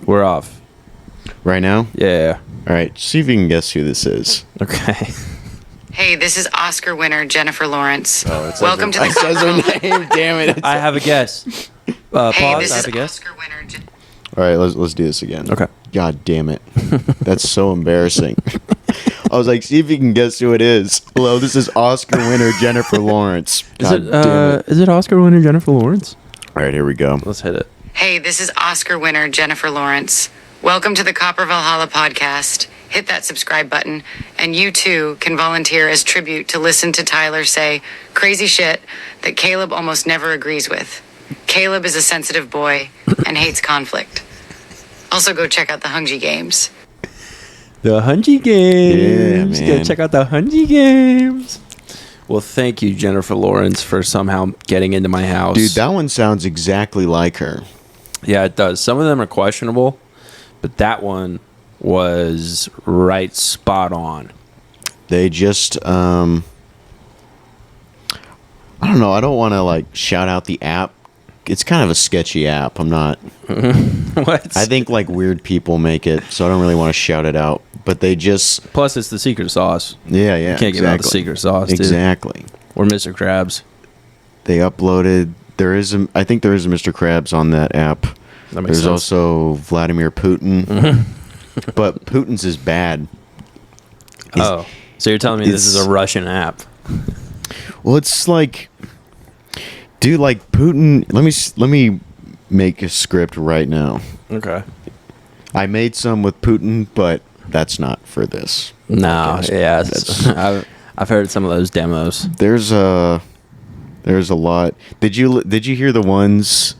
We're off. Right now? Yeah. All right, see if you can guess who this is. Okay. Hey, this is Oscar winner Jennifer Lawrence. Welcome to the says her name. Damn it! I have a guess. Hey, Pause. this I have is a guess. Oscar winner. All right, let's do this again. Okay. God damn it! That's so embarrassing. I was like, see if you can guess who it is. Hello, this is Oscar winner Jennifer Lawrence. God damn it! Is it Oscar winner Jennifer Lawrence? All right, here we go. Let's hit it. Hey, this is Oscar winner Jennifer Lawrence. Welcome to the Copper Valhalla podcast. Hit that subscribe button, and you too can volunteer as tribute to listen to Tyler say crazy shit that Caleb almost never agrees with. Caleb is a sensitive boy and hates conflict. Also, go check out the Hungry Games. The Hungy Games. Yeah, man. Go check out the Hungy Games. Well, thank you, Jennifer Lawrence, for somehow getting into my house. Dude, that one sounds exactly like her. Yeah, it does. Some of them are questionable, but that one was right spot on. They just, I don't know. I don't want to like shout out the app. It's kind of a sketchy app. I'm not. What? I think like weird people make it, so I don't really want to shout it out. But they just, Plus, it's the secret sauce. yeah, You can't give out the secret sauce, dude. Exactly. Or Mr. Krabs. They uploaded. I think there is a Mr. Krabs on that app. That makes There's sense. also Vladimir Putin. But Putin's is bad. Oh, so you're telling me this is a Russian app? Well, it's like, dude, like Putin. Let me make a script right now. Okay. I made some with Putin, but that's not for this. No, podcast. yeah, I've heard some of those demos. There's a lot. Did you hear the ones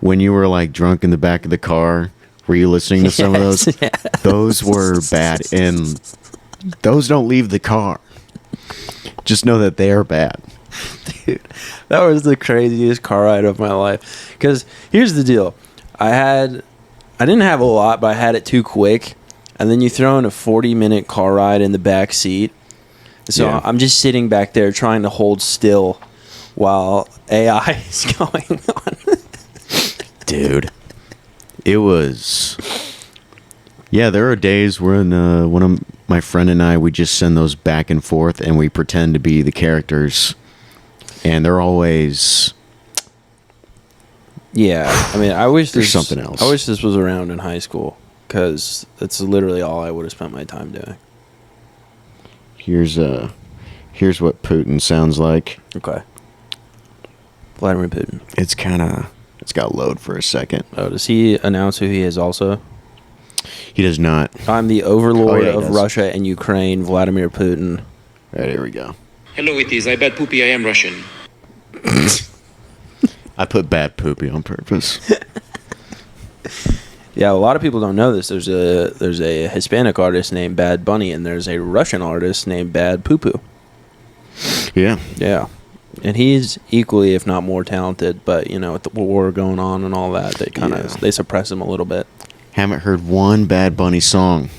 when you were like drunk in the back of the car? Were you listening to some of those? Yes. Those were bad, and those don't leave the car. Just know that they are bad. Dude, that was the craziest car ride of my life. Because here's the deal. I didn't have a lot, but I had it too quick. And then you throw in a 40-minute car ride in the back seat. So Yeah. I'm just sitting back there trying to hold still while AI is going on. Dude, it was. Yeah, there are days when one of my friend and I, we just send those back and forth, and we pretend to be the characters, and they're always. Yeah, I mean, I wish There's something else. I wish this was around in high school, because that's literally all I would have spent my time doing. Here's what Putin sounds like. Okay. Vladimir Putin. It's got load for a second. Oh, does he announce who he is also? He does not. I'm the overlord Oh, yeah, he of does. Russia and Ukraine, Vladimir Putin. All right, here we go. Hello, it is. I bet poopy I am Russian. I put bad poopy on purpose. Yeah, a lot of people don't know this. There's a Hispanic artist named Bad Bunny, and there's a Russian artist named Bad Poo Poo. Yeah. Yeah, and he's equally, if not more talented. But you know, with the war going on and all that, they suppress him a little bit. Haven't heard one Bad Bunny song.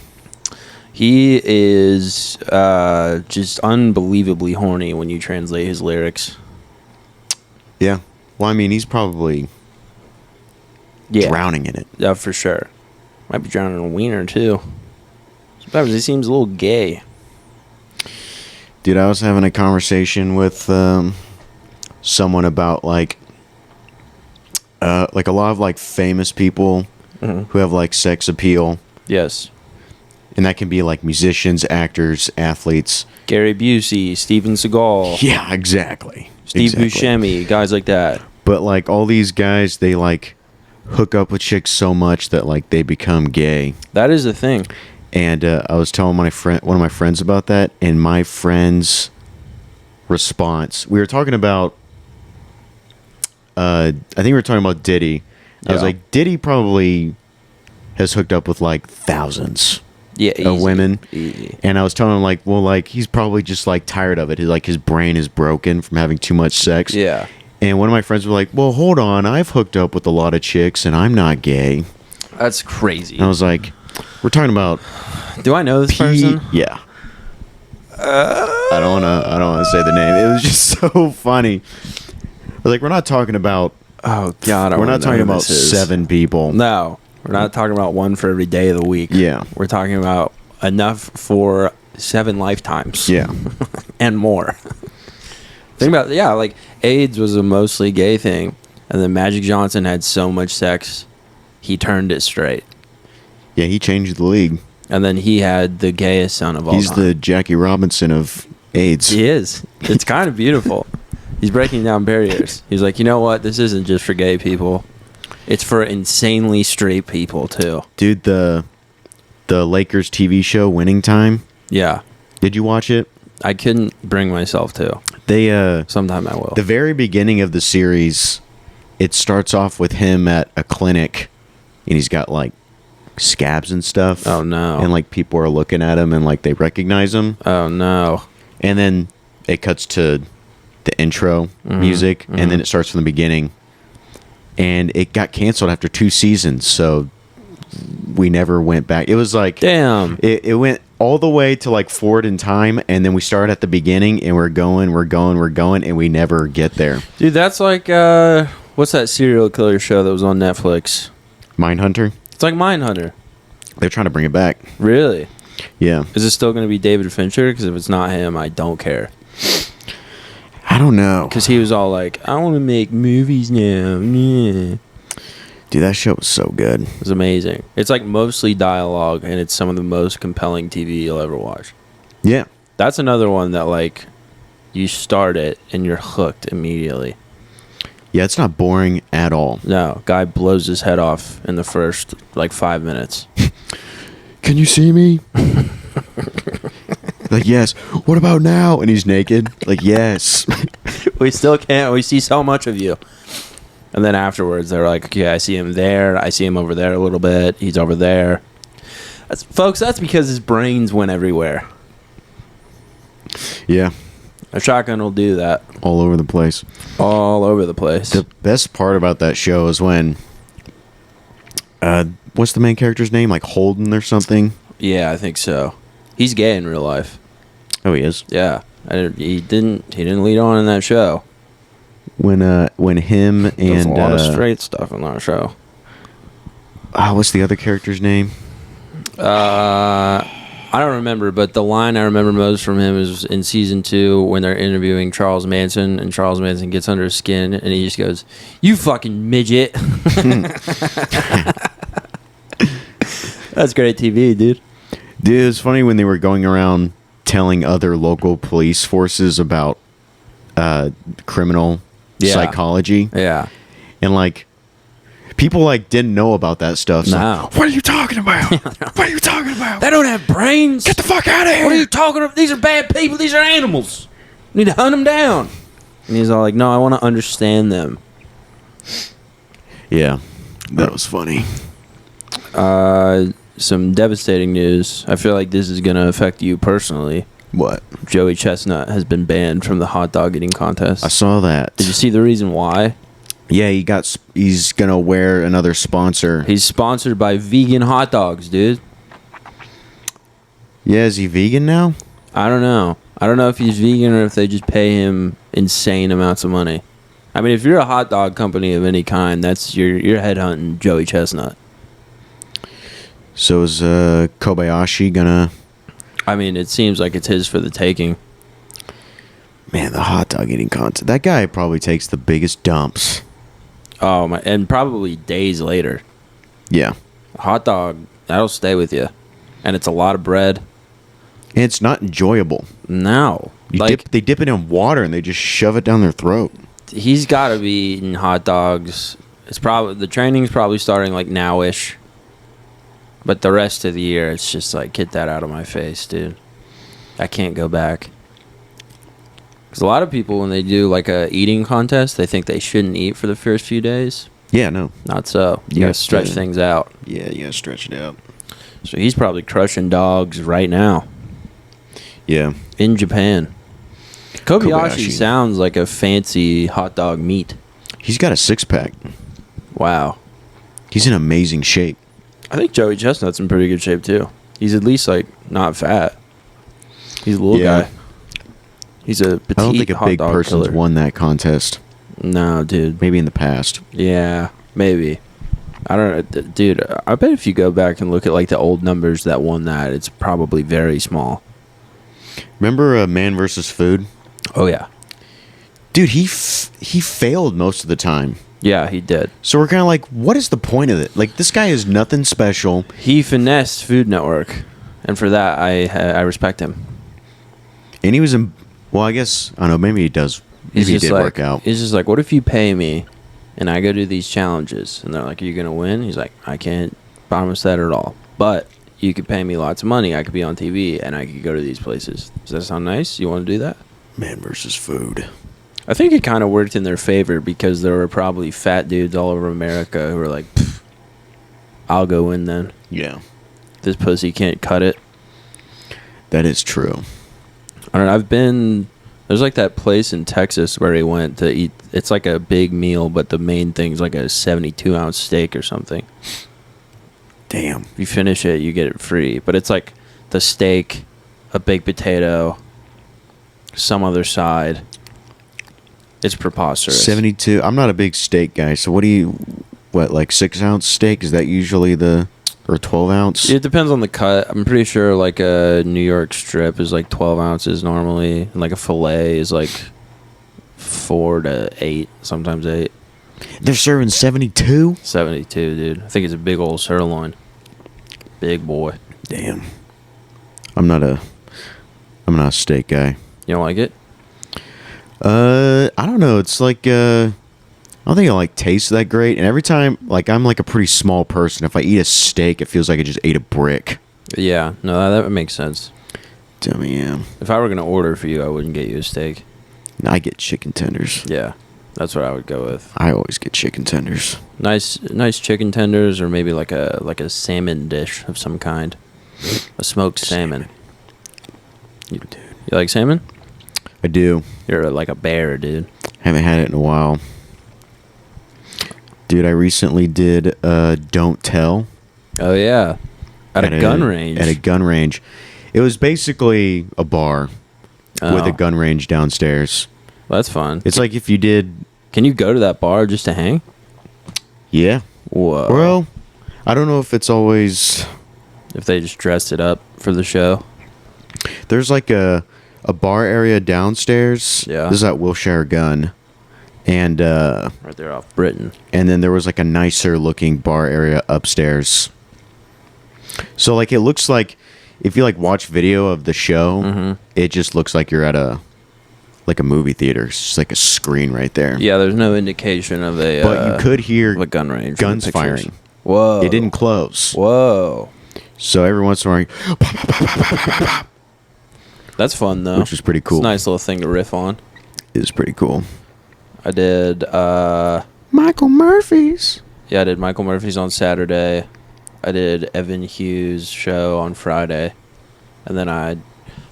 He is just unbelievably horny when you translate his lyrics. Yeah. Well, I mean, he's probably Yeah, drowning in it. Yeah, for sure. Might be drowning in a wiener too. Sometimes he seems a little gay. Dude, I was having a conversation with someone about like a lot of like famous people who have like sex appeal, Yes. and that can be like musicians, actors, athletes. Gary Busey, Steven Seagal, Yeah, exactly. Steve Exactly. Buscemi, guys like that. But like all these guys, they like hook up with chicks so much that like they become gay. That is the thing. And I was telling one of my friends about that, and my friend's response. We were talking about. I think we were talking about Diddy. I was Yeah. like, Diddy probably has hooked up with like thousands Yeah, of women, Easy. and I was telling him like, well, like he's probably just like tired of it. His brain is broken from having too much sex. Yeah. And one of my friends was like, well, hold on, I've hooked up with a lot of chicks, and I'm not gay. That's crazy. And I was like, we're talking about Do I know this person? Yeah. I don't wanna say the name. It was just so funny. Like, we're not talking about Oh God, I we're wanna not know talking who about this is. 7 people. No. We're not talking about one for every day of the week. Yeah. We're talking about enough for 7 lifetimes. Yeah. And more. Think about it. Yeah, like AIDS was a mostly gay thing, and then Magic Johnson had so much sex, he turned it straight. Yeah, he changed the league. And then he had the gayest son of all He's time. the Jackie Robinson of AIDS. He is. It's kind of beautiful. He's breaking down barriers. He's like, you know what? This isn't just for gay people. It's for insanely straight people, too. Dude, the Lakers TV show Winning Time, Yeah. did you watch it? I couldn't bring myself to. They Sometime I will. the very beginning of the series, it starts off with him at a clinic, and he's got like scabs and stuff. Oh, no. And like people are looking at him and like they recognize him. Oh, no. And then it cuts to the intro music, and then it starts from the beginning. And it got canceled after 2 seasons, so we never went back. It was like Damn. it went all the way to like forward in time, and then we started at the beginning, and we're going, and we never get there. Dude, that's like, what's that serial killer show that was on Netflix? Mindhunter, It's like Mindhunter. they're trying to bring it back. Really? Yeah, Is it still going to be David Fincher? Because if it's not him, I don't care. I don't know, Because he was all like, I want to make movies now. Yeah. dude, that show was so good. It was amazing. It's like mostly dialogue, and it's some of the most compelling TV you'll ever watch. Yeah, That's another one that, like, you start it, and you're hooked immediately. yeah, it's not boring at all. No, guy blows his head off in the first, like, 5 minutes. Can you see me? Like, yes. What about now? And he's naked. Like, yes. We still can't. We see so much of you. And then afterwards, they're like, okay, I see him there. I see him over there a little bit. He's over there. Folks, that's because his brains went everywhere. Yeah, A shotgun will do that all over the place. all over the place. The best part about that show is when, what's the main character's name? Like Holden or something? Yeah, I think so. He's gay in real life. Oh, he is. Yeah, he didn't lead on in that show. When him There's and a lot of straight stuff in that show. what's the other character's name? I don't remember, but the line I remember most from him is in season 2 when they're interviewing Charles Manson, and Charles Manson gets under his skin, and he just goes, "You fucking midget." That's great TV, dude. Dude, it's funny when they were going around telling other local police forces about criminal psychology, Yeah. and like people like didn't know about that stuff. So, No. what are you talking about? What are you talking about? They don't have brains. Get the fuck out of here! What are you talking about? These are bad people. These are animals. You need to hunt them down. And he's all like, no, I want to understand them. Yeah, that was funny. Some devastating news. I feel like this is going to affect you personally. What? Joey Chestnut has been banned from the hot dog eating contest. I saw that. Did you see the reason why? Yeah, he's gonna wear another sponsor. He's sponsored by vegan hot dogs, dude. Yeah, is he vegan now? I don't know. I don't know if he's vegan or if they just pay him insane amounts of money. I mean, if you're a hot dog company of any kind, that's you're headhunting Joey Chestnut. So is Kobayashi gonna? I mean, it seems like it's his for the taking. Man, the hot dog eating contest. That guy probably takes the biggest dumps. Oh my! And probably days later, Yeah, a hot dog that'll stay with you, and it's a lot of bread. and it's not enjoyable. No, They dip it in water and they just shove it down their throat. he's got to be eating hot dogs. It's probably the training's probably starting like nowish, but the rest of the year it's just like get that out of my face, dude. I can't go back. Because a lot of people, when they do like a eating contest, they think they shouldn't eat for the first few days. Yeah, no. Not so. You Yeah, gotta stretch yeah. things out. Yeah, you gotta stretch it out. So he's probably crushing dogs right now Yeah. in Japan. Kobayashi Kobayashi. sounds like a fancy hot dog meat. He's got a 6-pack. Wow. He's in amazing shape. I think Joey Chestnut's in pretty good shape too. He's at least like not fat. He's a little Yeah. guy. He's a petite I don't think a hot big dog person's killer. won that contest. No, dude. Maybe in the past. Yeah, maybe. I don't know, dude. I bet if you go back and look at like the old numbers that won that, it's probably very small. Remember Man vs. Food? Oh yeah, Dude, he failed most of the time. yeah, he did. So we're kind of like, what is the point of it? Like, this guy is nothing special. He finessed Food Network, and for that, I respect him. And he was in, well, I guess, I don't know, maybe he does. Maybe he did like, work out. He's just like, what if you pay me, and I go do these challenges, and they're like, are you gonna win? He's like, I can't promise that at all, but you could pay me lots of money. I could be on TV, and I could go to these places. Does that sound nice? You want to do that? Man vs. Food. I think it kind of worked in their favor because there were probably fat dudes all over America who were like, I'll go in then. Yeah. This pussy can't cut it. That is true. I don't know. There's like that place in Texas where he went to eat. It's like a big meal, but the main thing's like a 72-ounce steak or something. Damn. If you finish it, you get it free. But it's like the steak, a baked potato, some other side. It's preposterous. 72. I'm not a big steak guy, so like 6-ounce steak? Is that usually or 12-ounce? It depends on the cut. I'm pretty sure like a New York strip is like 12 ounces normally. And like a filet is like 4 to 8, sometimes 8. They're serving 72? 72, dude. I think it's a big old sirloin. Big boy. Damn. I'm not a steak guy. You don't like it? I don't know. It's like I don't think it like tastes that great. And every time, like, I'm like a pretty small person. If I eat a steak, it feels like I just ate a brick. Yeah. No, that makes sense. Dummy, yeah. If I were going to order for you, I wouldn't get you a steak. I get chicken tenders. Yeah. That's what I would go with. I always get chicken tenders. Nice chicken tenders, or maybe like a salmon dish of some kind. A smoked salmon. You like salmon? I do. You're like a bear, dude. Haven't had it in a while. Dude, I recently did Don't Tell. Oh, yeah. At a gun range. At a gun range. It was basically a bar with a gun range downstairs. Well, that's fun. It's like if you did... Can you go to that bar just to hang? Yeah. Whoa. Well, I don't know if it's always... If they just dressed it up for the show. There's like a bar area downstairs. Yeah. This is at Wilshire Gun. And Right there off Britain. and then there was like a nicer looking bar area upstairs. So like it looks like if you like watch video of the show, it just looks like you're at a movie theater. It's just like a screen right there. Yeah, there's no indication of a... But you could hear a gun range. guns in the pictures. firing. Whoa. It didn't close. Whoa. So every once in a while, That's fun, though. which was pretty cool. It's a nice little thing to riff on. It was pretty cool. I did... Michael Murphy's. Yeah, I did Michael Murphy's on Saturday. I did Evan Hughes' show on Friday. And then I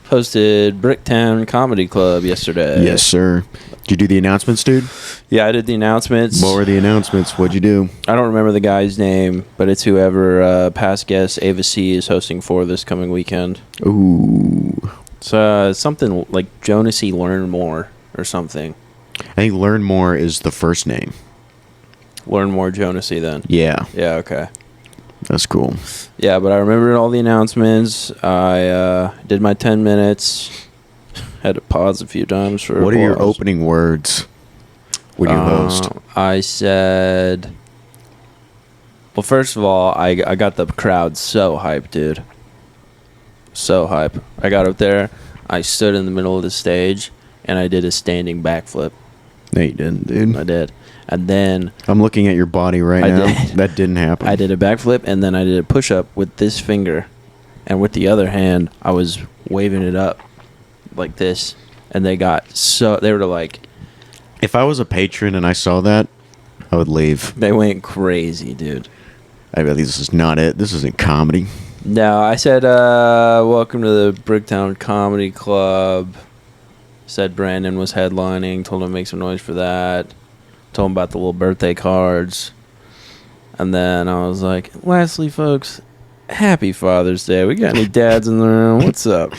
hosted Bricktown Comedy Club yesterday. Yes, sir. Did you do the announcements, dude? Yeah, I did the announcements. What were the announcements? What'd you do? I don't remember the guy's name, but it's whoever past guest Ava C is hosting for this coming weekend. Ooh. It's something like Jonasy Learn More or something. I think Learn More is the first name. Learn More Jonasy then. Yeah, Yeah, okay. that's cool. Yeah, but I remembered all the announcements. I did my 10 minutes. Had to pause a few times for What are your applause. opening words when you host? I said... Well, first of all, I got the crowd so hyped, dude. So hype. I got up there. I stood in the middle of the stage, and I did a standing backflip. No, you didn't, dude. I did. And then I'm looking at your body right I now. did. That didn't happen. I did a backflip, and then I did a push-up with this finger. And with the other hand, I was waving it up like this. And they were like... If I was a patron and I saw that, I would leave. They went crazy, dude. I'd be like, this is not it. This isn't comedy. No, I said, welcome to the Bricktown Comedy Club. Said Brandon was headlining. Told him to make some noise for that. Told him about the little birthday cards. And then I was like, lastly, folks, happy Father's Day. We got any dads in the room? What's up?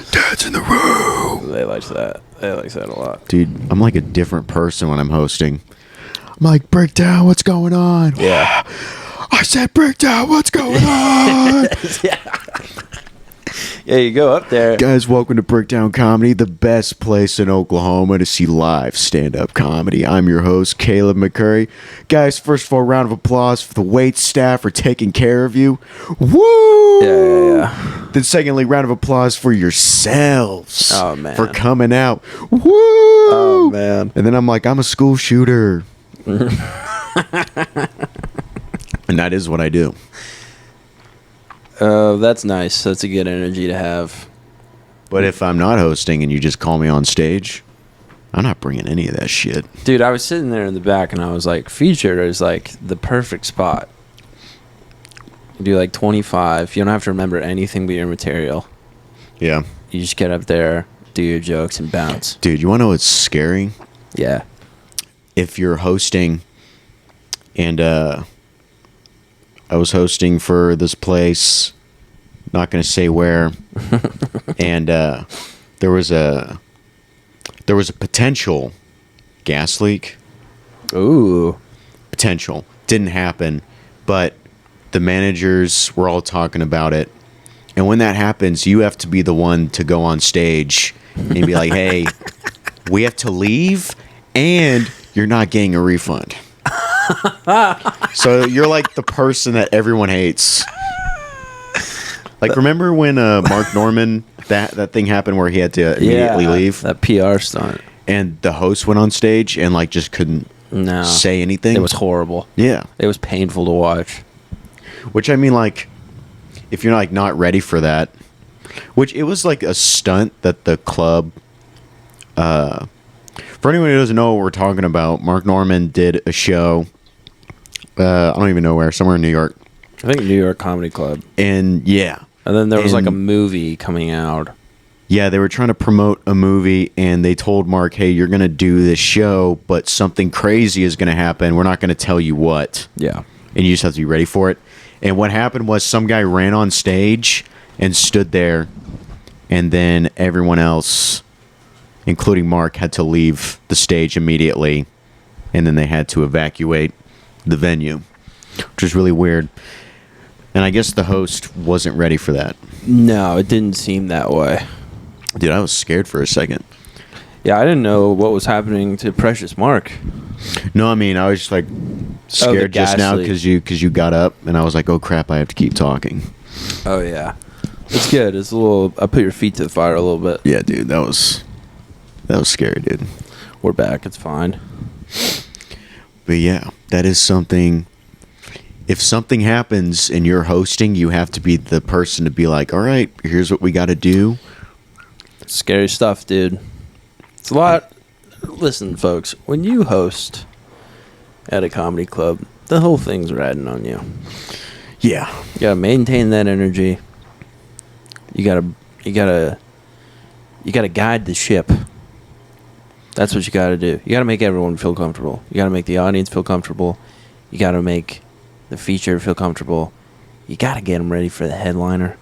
Dad's in the room. They liked that. They liked that a lot. Dude, I'm like a different person when I'm hosting. I'm like, breakdown, what's going on? Yeah. I said, breakdown, what's going on? Yeah, you go up there. Guys, welcome to Breakdown Comedy, the best place in Oklahoma to see live stand-up comedy. I'm your host, Caleb McCurry. Guys, first of all, round of applause for the wait staff for taking care of you. Woo! Yeah. Then secondly, round of applause for yourselves. Oh, man. For coming out. Woo! Oh, man. And then I'm like, I'm a school shooter. And that is what I do. That's nice. That's a good energy to have. But if I'm not hosting and you just call me on stage, I'm not bringing any of that shit. Dude, I was sitting there in the back and I was like, feature is like the perfect spot. You do like 25. You don't have to remember anything but your material. Yeah. You just get up there, do your jokes, and bounce. Dude, you want to know what's scary? Yeah. If you're hosting and I was hosting for this place, not going to say where, and there was a potential gas leak. Ooh. Potential. Didn't happen, but the managers were all talking about it. And when that happens, you have to be the one to go on stage and be like, hey, we have to leave and you're not getting a refund. So you're like the person that everyone hates. Like, remember when Mark Norman, that thing happened where he had to immediately leave? That PR stunt. And the host went on stage and like just couldn't say anything. It was horrible. Yeah. It was painful to watch. Which, I mean, like, if you're like not ready for that, which it was like a stunt that the club, for anyone who doesn't know what we're talking about, Mark Norman did a show, I don't even know where, somewhere in New York. I think New York Comedy Club. And yeah. And then there was like a movie coming out. Yeah, they were trying to promote a movie and they told Mark, hey, you're going to do this show, but something crazy is going to happen. We're not going to tell you what. Yeah. And you just have to be ready for it. And what happened was some guy ran on stage and stood there, and then everyone else, including Mark, had to leave the stage immediately, and then they had to evacuate the venue, which was really weird. And I guess the host wasn't ready for that. No, it didn't seem that way. Dude, I was scared for a second. Yeah, I didn't know what was happening to Precious Mark. No, I mean, I was just like scared just now because you got up, and I was like, oh crap, I have to keep talking. Oh yeah, it's good. It's a little. I put your feet to the fire a little bit. Yeah, dude, that was scary, dude. We're back. It's fine. But yeah, that is something. If something happens and you're hosting, you have to be the person to be like, all right, here's what we got to do. Scary stuff, dude. It's a lot. Listen, folks, when you host at a comedy club, the whole thing's riding on you. Yeah. You gotta maintain that energy. You gotta guide the ship. That's what you gotta do. You gotta make everyone feel comfortable. You gotta make the audience feel comfortable. You gotta make the feature feel comfortable. You gotta get them ready for the headliner.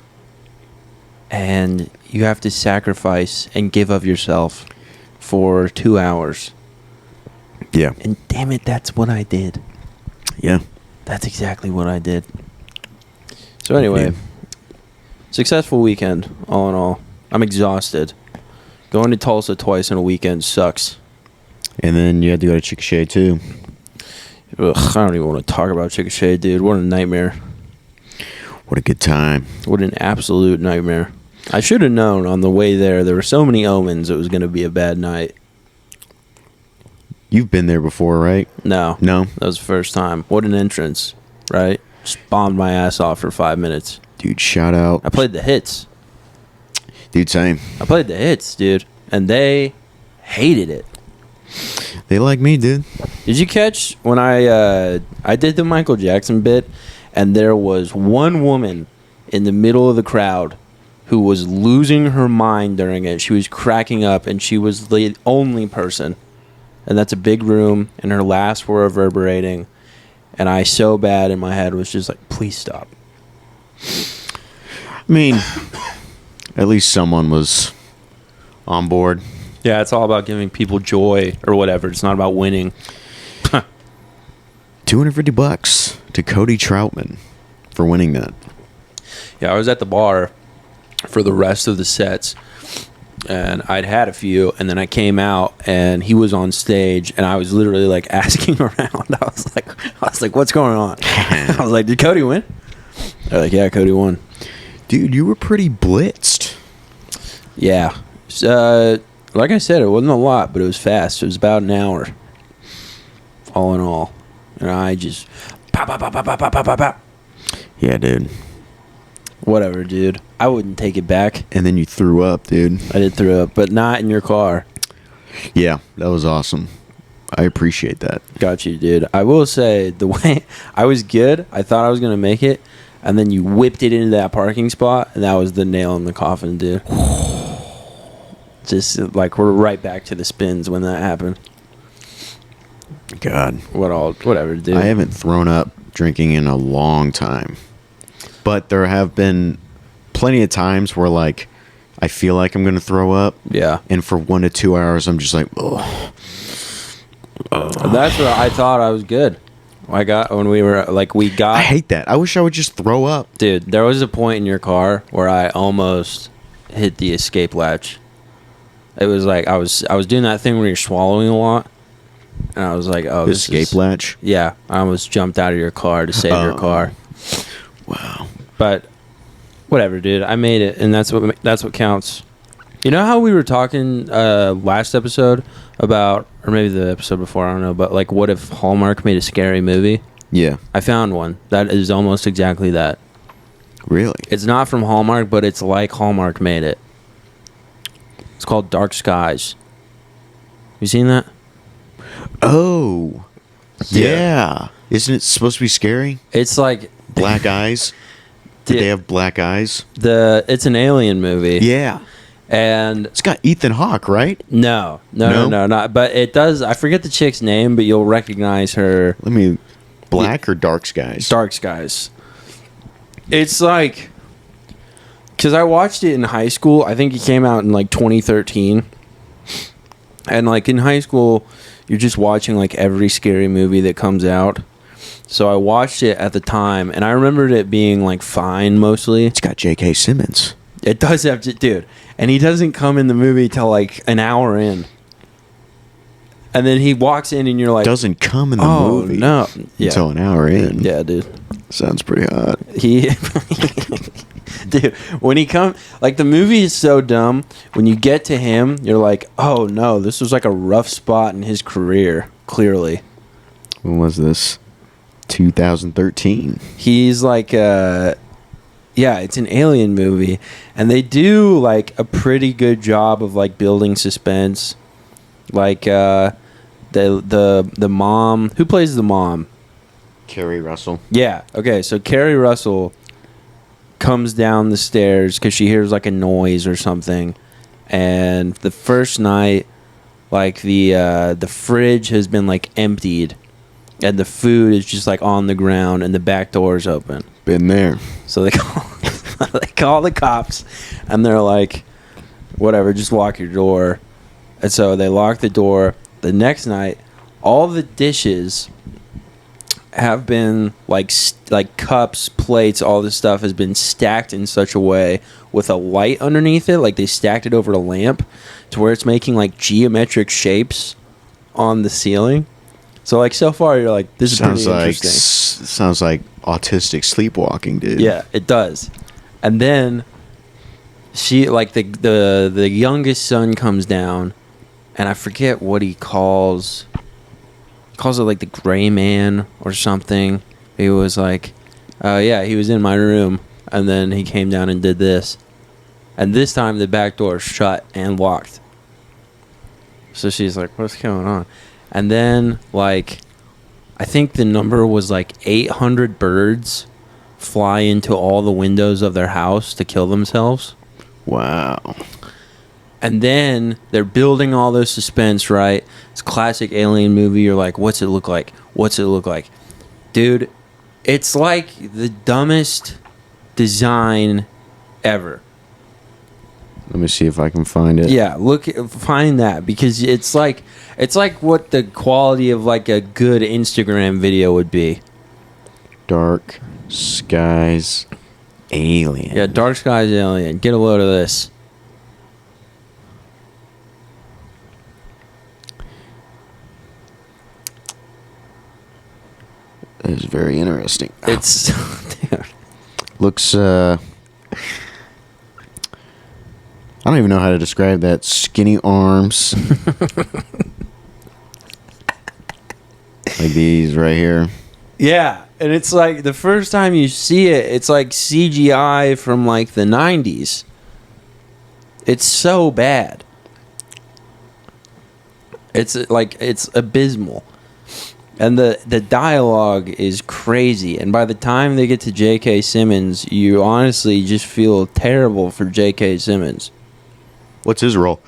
And you have to sacrifice and give of yourself for 2 hours. Yeah. And damn it, that's what I did. Yeah. That's exactly what I did. So anyway, successful weekend, all in all. I'm exhausted. Going to Tulsa twice in a weekend sucks. And then you had to go to Chickasha too. Ugh, I don't even want to talk about Chickasha, dude. What a nightmare. What a good time. What an absolute nightmare. I should have known on the way there. There were so many omens it was going to be a bad night. You've been there before, right? No. No? That was the first time. What an entrance, right? Just bombed my ass off for 5 minutes. Dude, shout out. I played the hits. Dude, same. I played the hits, dude. And they hated it. They like me, dude. Did you catch when I did the Michael Jackson bit, and there was one woman in the middle of the crowd who was losing her mind during it. She was cracking up, and she was the only person. And that's a big room, and her laughs were reverberating. And I so bad in my head was just like, please stop. I mean, at least someone was on board. Yeah, it's all about giving people joy or whatever. It's not about winning. $250 to Cody Troutman for winning that. Yeah, I was at the bar for the rest of the sets, and I'd had a few, and then I came out, and he was on stage, and I was literally like asking around. I was like, what's going on? I was like, did Cody win? They're like, yeah, Cody won. Dude, you were pretty blitzed. Yeah. Like I said, it wasn't a lot, but it was fast. It was about an hour, all in all. And I just pop, pop, pop, pop, pop, pop, pop, pop. Yeah, dude. Whatever, dude. I wouldn't take it back. And then you threw up, dude. I did throw up, but not in your car. Yeah, that was awesome. I appreciate that. Got you, dude. I will say, the way I was good, I thought I was going to make it, and then you whipped it into that parking spot, and that was the nail in the coffin, dude. Just like we're right back to the spins when that happened. God. Whatever, dude. I haven't thrown up drinking in a long time. But there have been plenty of times where, like, I feel like I'm going to throw up. Yeah. And for 1 to 2 hours, I'm just like, ugh. That's what I thought I was good. I got when we were like I hate that. I wish I would just throw up. Dude, there was a point in your car where I almost hit the escape latch. It was like I was doing that thing where you're swallowing a lot, and I was like, "Oh, this escape latch." Yeah, I almost jumped out of your car to save your car. Wow. But whatever, dude. I made it, and that's what counts. You know how we were talking last episode about, or maybe the episode before, I don't know, but like, what if Hallmark made a scary movie? Yeah. I found one that is almost exactly that. Really? It's not from Hallmark, but it's like Hallmark made it. It's called Dark Skies. You seen that? Oh. Yeah. Isn't it supposed to be scary? It's like Black eyes? Did they have black eyes? It's an alien movie. Yeah. And it's got Ethan Hawke, right? No, not. But it does. I forget the chick's name, but you'll recognize her. Black or Dark Skies? Dark Skies. It's like, because I watched it in high school. I think it came out in like 2013. And like in high school, you're just watching like every scary movie that comes out. So I watched it at the time, and I remembered it being like fine mostly. It's got J.K. Simmons. It does have, dude, and he doesn't come in the movie till like an hour in, and then he walks in, and you're like, doesn't come in the movie? No, until an hour in. Yeah, dude, sounds pretty hot. Dude, when he comes, like the movie is so dumb. When you get to him, you're like, oh no, this was like a rough spot in his career. Clearly, when was this? 2013. He's like yeah, it's an alien movie, and they do like a pretty good job of like building suspense. Like the mom, who plays the mom? Kerry Russell. Yeah. Okay, so Kerry Russell comes down the stairs because she hears like a noise or something, and the first night, like the fridge has been like emptied, and the food is just like on the ground, and the back door is open. Been there. So they call the cops, and they're like, whatever, just lock your door. And so they lock the door. The next night, all the dishes have been like cups, plates, all this stuff has been stacked in such a way with a light underneath it, like they stacked it over a lamp to where it's making like geometric shapes on the ceiling. So like so far you're like, this is pretty interesting. Sounds like autistic sleepwalking, dude. Yeah, it does. And then she like the youngest son comes down, and I forget what he calls it, like the gray man or something. He was like, yeah, he was in my room, and then he came down and did this. And this time the back door shut and locked. So she's like, what's going on? And then, like, I think the number was like 800 birds fly into all the windows of their house to kill themselves. Wow. And then they're building all this suspense, right? It's classic alien movie. You're like, what's it look like? What's it look like? Dude, it's like the dumbest design ever. Let me see if I can find it. Yeah, find that because it's like what the quality of like a good Instagram video would be. Dark Skies Alien. Yeah, Dark Skies Alien. Get a load of this. It is very interesting. It's dude. Looks I don't even know how to describe that. Skinny arms. Like these right here. Yeah, and it's like the first time you see it, it's like CGI from like the 90s. It's so bad. It's abysmal. And the dialogue is crazy. And by the time they get to J.K. Simmons, you honestly just feel terrible for J.K. Simmons. What's his role?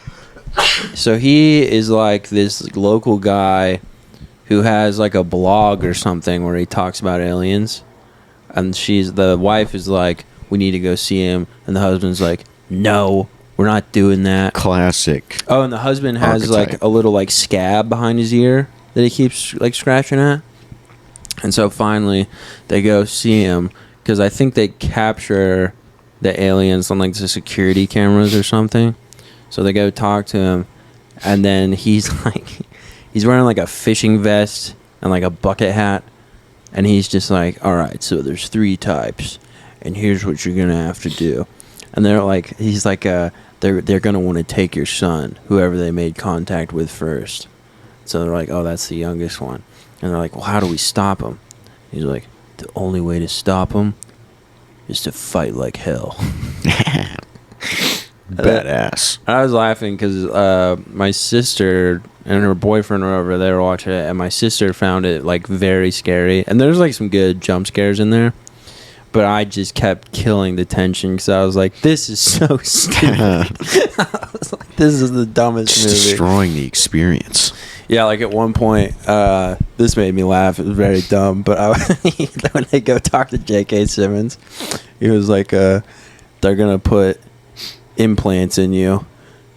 So he is like this local guy who has like a blog or something where he talks about aliens. And the wife is like, we need to go see him. And the husband's like, no, we're not doing that. Classic. Oh, and the husband has archetype. like a little like scab behind his ear that he keeps like scratching at. And so finally they go see him because I think they capture the aliens on like the security cameras or something. So they go talk to him, and then he's wearing like a fishing vest and like a bucket hat, and he's just like, all right, so there's 3 types, and here's what you're gonna have to do. And they're like, he's like, they're gonna want to take your son, whoever they made contact with first. So they're like, oh, that's the youngest one. And they're like, well, how do we stop him? He's like, the only way to stop him is to fight like hell. Badass. I was laughing because my sister and her boyfriend were over there watching it, and my sister found it like very scary. And there's like some good jump scares in there, but I just kept killing the tension because I was like, this is so stupid. I was like, this is the dumbest Just movie. destroying the experience. Yeah, like at one point, this made me laugh. It was very dumb, but when they go talk to J.K. Simmons, he was like, they're going to put implants in you.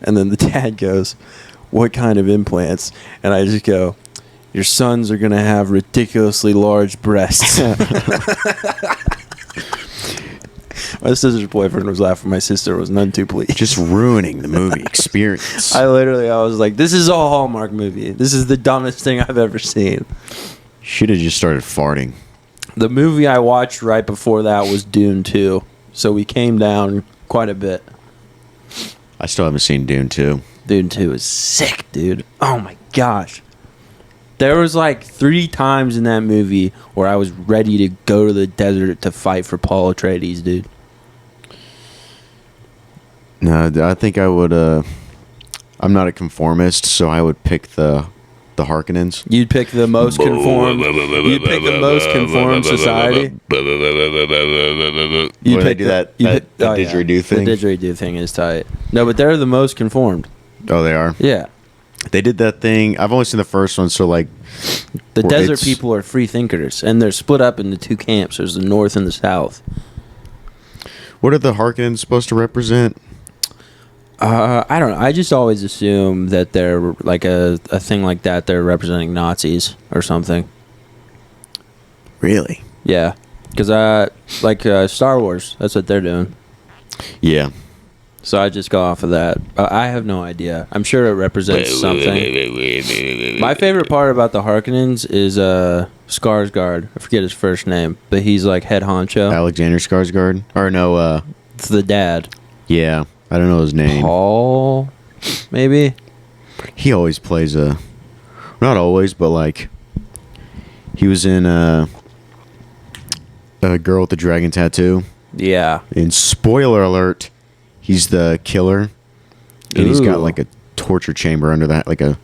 And then the dad goes, what kind of implants? And I just go, your sons are going to have ridiculously large breasts. My sister's boyfriend was laughing. My sister was none too pleased. Just ruining the movie experience. I was like, this is a Hallmark movie. This is the dumbest thing I've ever seen. Should have just started farting. The movie I watched right before that was Dune 2. So we came down quite a bit. I still haven't seen Dune 2. Dune 2 is sick, dude. Oh my gosh. There was like 3 times in that movie where I was ready to go to the desert to fight for Paul Atreides, dude. No, I think I would. I'm not a conformist, so I would pick the Harkonnens. You'd pick the most conformed. You'd pick the most conformed society. You'd pick that didgeridoo thing. The didgeridoo thing is tight. No, but they're the most conformed. Oh, they are. Yeah. They did that thing. I've only seen the first one, so like The well, desert it's- people are free thinkers, and they're split up into 2 camps. There's the north and the south. what are the Harkonnens supposed to represent? I don't know. I just always assume that they're like a thing like that. They're representing Nazis or something. Really? Yeah, because Star Wars. That's what they're doing. Yeah. So I just go off of that. I have no idea. I'm sure it represents something. My favorite part about the Harkonnens is Skarsgård. I forget his first name, but he's like head honcho. Alexander Skarsgård? Or no, It's the dad. yeah. I don't know his name. Paul, maybe? He always plays not always, but like he was in a Girl with the Dragon Tattoo. Yeah. And spoiler alert, he's the killer. And he's got Ooh. like a torture chamber under that, like a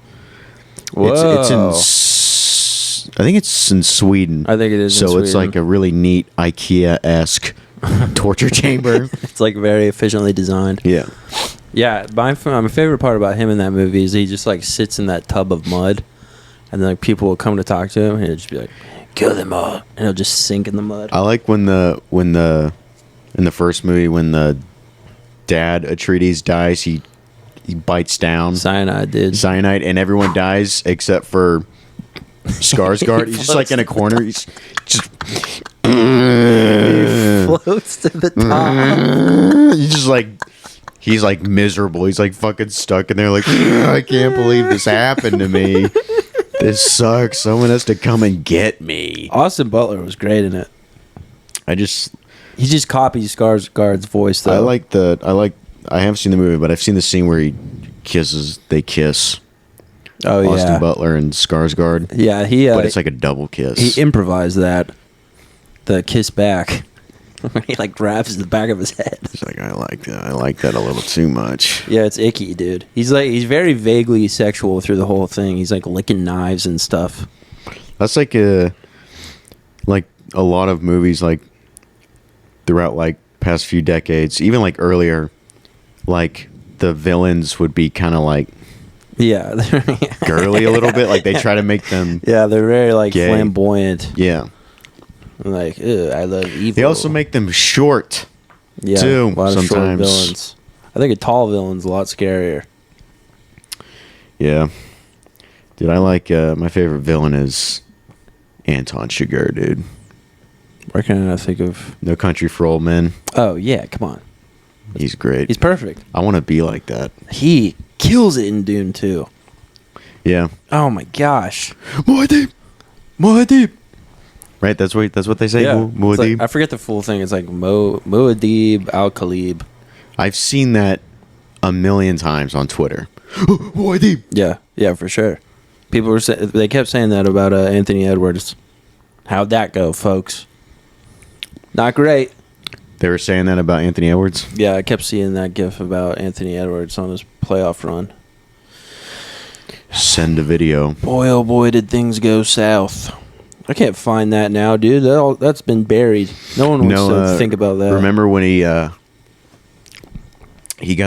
Whoa. it's in I think it's in Sweden. I think it is in So it's Sweden. like a really neat IKEA-esque torture chamber. It's like very efficiently designed. Yeah. Yeah, my favorite part about him in that movie is he just like sits in that tub of mud, and then like people will come to talk to him, and he'll just be like, "Kill them all," and he'll just sink in the mud. I like when the in the first movie when the dad Atreides dies, he bites down Cyanide, dude. cyanide, and everyone dies except for Skarsgård. He's just like in a corner. He's just Floats to the top. he's just like he's like miserable. He's like fucking stuck in there. Like I can't believe this happened to me. This sucks. Someone has to come and get me. Austin Butler was great in it. I just He just copies Skarsgård's voice, though. I haven't seen the movie, but I've seen the scene where they kiss. Oh, Austin yeah. Butler and Skarsgård. Yeah, But it's like a double kiss. he improvised that. The kiss back. He like grabs the back of his head. It's like I like that a little too much. Yeah, it's icky, dude. He's very vaguely sexual through the whole thing. He's like licking knives and stuff. That's like a lot of movies like throughout like past few decades, even like earlier, like the villains would be kind of like Yeah. girly a little bit. Like they try to make them. Yeah, they're very like Gay. flamboyant. Yeah. Like, ew, I love evil. They also make them short. yeah, too, a lot of short sometimes. villains. I think a tall villain's a lot scarier. Yeah. Dude, I like my favorite villain is Anton Chigurh, dude. Why can't I think of? No Country for Old Men. Oh yeah, come on. He's great. He's perfect. I want to be like that. He kills it in Dune 2. Yeah. Oh my gosh. Muad'Dib. Muad'Dib. Right, that's what they say. Yeah. It's Muad'Dib. like, I forget the full thing. It's like Muad'Dib al-Khalib. I've seen that a million times on Twitter. Muad'Dib. Yeah, for sure. People were they kept saying that about Anthony Edwards. How'd that go, folks? Not great. They were saying that about Anthony Edwards. Yeah, I kept seeing that gif about Anthony Edwards on his playoff run. Send a video. Boy, oh boy, did things go south. I can't find that now, dude. That's been buried. No one wants to think about that. Remember when he got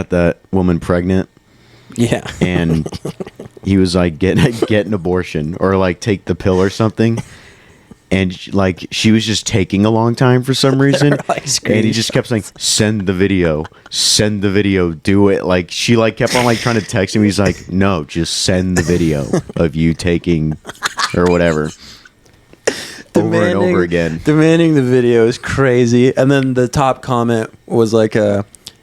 that woman pregnant? Yeah. And he was like, get an abortion or like take the pill or something. And she was just taking a long time for some reason. Like and he just kept saying, send the video, do it. Like she kept on trying to text him. He's like, no, just send the video of you taking or whatever. Over and over again. Demanding the video is crazy. And then the top comment was like,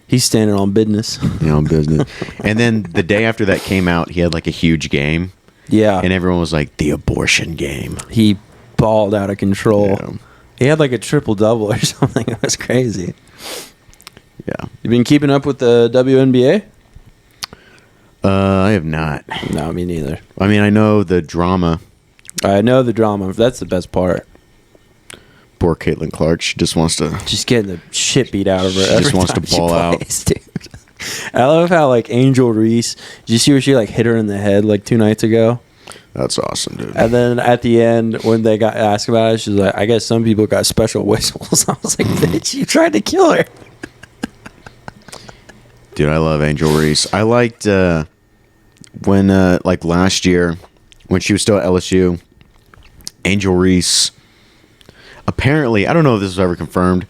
he's standing on business. On business. And then the day after that came out, he had like a huge game. Yeah. And everyone was like, the abortion game. He balled out of control. Yeah. He had like a triple-double or something. It was crazy. Yeah. You been keeping up with the WNBA? I have not. No, me neither. I mean, I know the drama. I know the drama. That's the best part. Poor Caitlin Clark. She just wants to. Just getting the shit beat out of her. She every just wants to time she ball out. plays, dude. I love how Angel Reese. Did you see where she hit her in the head 2 nights ago? That's awesome, dude. And then at the end, when they got asked about it, she was like, "I guess some people got special whistles." I was like, "Bitch, you tried to kill her." Dude, I love Angel Reese. I liked when last year when she was still at LSU. Angel Reese. Apparently, I don't know if this was ever confirmed.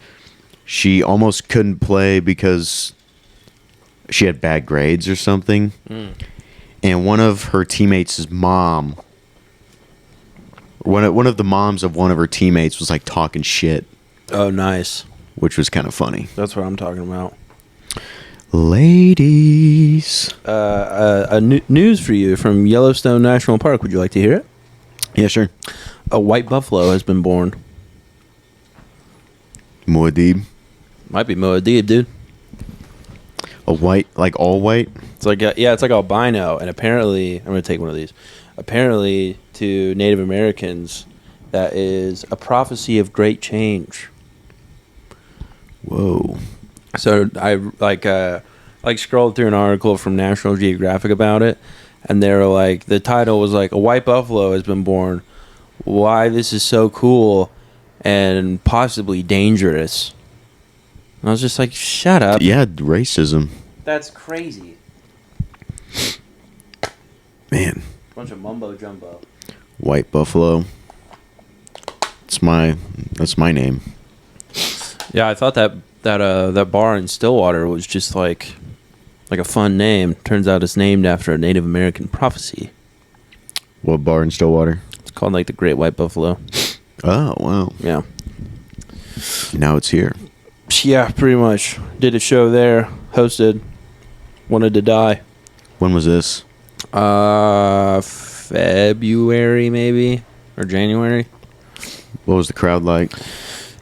She almost couldn't play because she had bad grades or something. And one of her teammates' mom, one of the moms of one of her teammates was talking shit, Oh, nice. which was kind of funny. That's what I'm talking about. Ladies. News for you from Yellowstone National Park. Would you like to hear it? Yeah, sure. A white buffalo has been born. Muad'Dib. Might be Muad'Dib, dude. A white, all white? It's it's like albino, and apparently, I'm gonna take one of these. Apparently, to Native Americans, that is a prophecy of great change. Whoa. So I scrolled through an article from National Geographic about it, and they were like, the title was a white buffalo has been born. Why this is so cool and possibly dangerous. And I was just like, shut up. Yeah, racism. That's crazy. Man. Bunch of mumbo jumbo. White buffalo. That's my name. Yeah, I thought that that bar in Stillwater was just like a fun name. Turns out it's named after a Native American prophecy. What bar in Stillwater? It's called like the Great White Buffalo. Oh, wow. Yeah. Now it's here. Yeah, pretty much. Did a show there, hosted, wanted to die. When was this? February maybe, or January. What was the crowd like?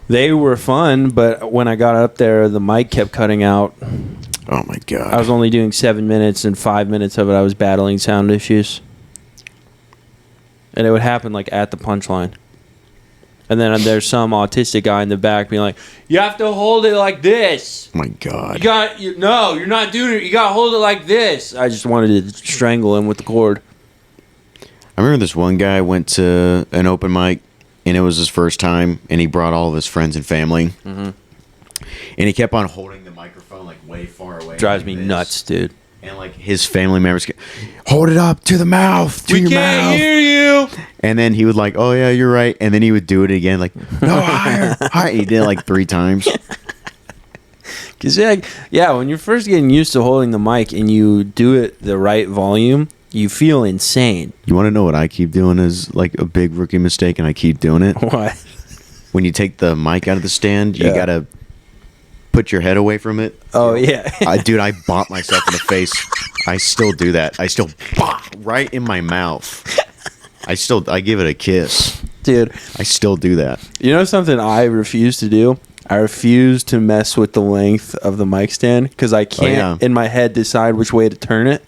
They were fun, but when I got up there, the mic kept cutting out. Oh, my God. I was only doing 7 minutes, and 5 minutes of it I was battling sound issues. And it would happen like at the punchline. And then there's some autistic guy in the back being like, "You have to hold it like this. Oh, my God. No, you're not doing it. You got to hold it like this." I just wanted to strangle him with the cord. I remember this one guy went to an open mic, and it was his first time, and he brought all of his friends and family. Mm-hmm. And he kept on holding the microphone like way far away. Drives me nuts, dude. And like his family members, hold it up to the mouth, to your mouth. We can't hear you. And then he would like, "Oh yeah, you're right." And then he would do it again, like, "No, higher, higher." He did it like 3 times. Cause when you're first getting used to holding the mic and you do it the right volume, you feel insane. You want to know what I keep doing is like a big rookie mistake, and I keep doing it. What? When you take the mic out of the stand, you gotta put your head away from it. Oh yeah. Dude, I bopped myself in the face. I still do that. I still bop right in my mouth. I give it a kiss. Dude, I still do that. You know something I refuse to do? I refuse to mess with the length of the mic stand because I can't in my head decide which way to turn it.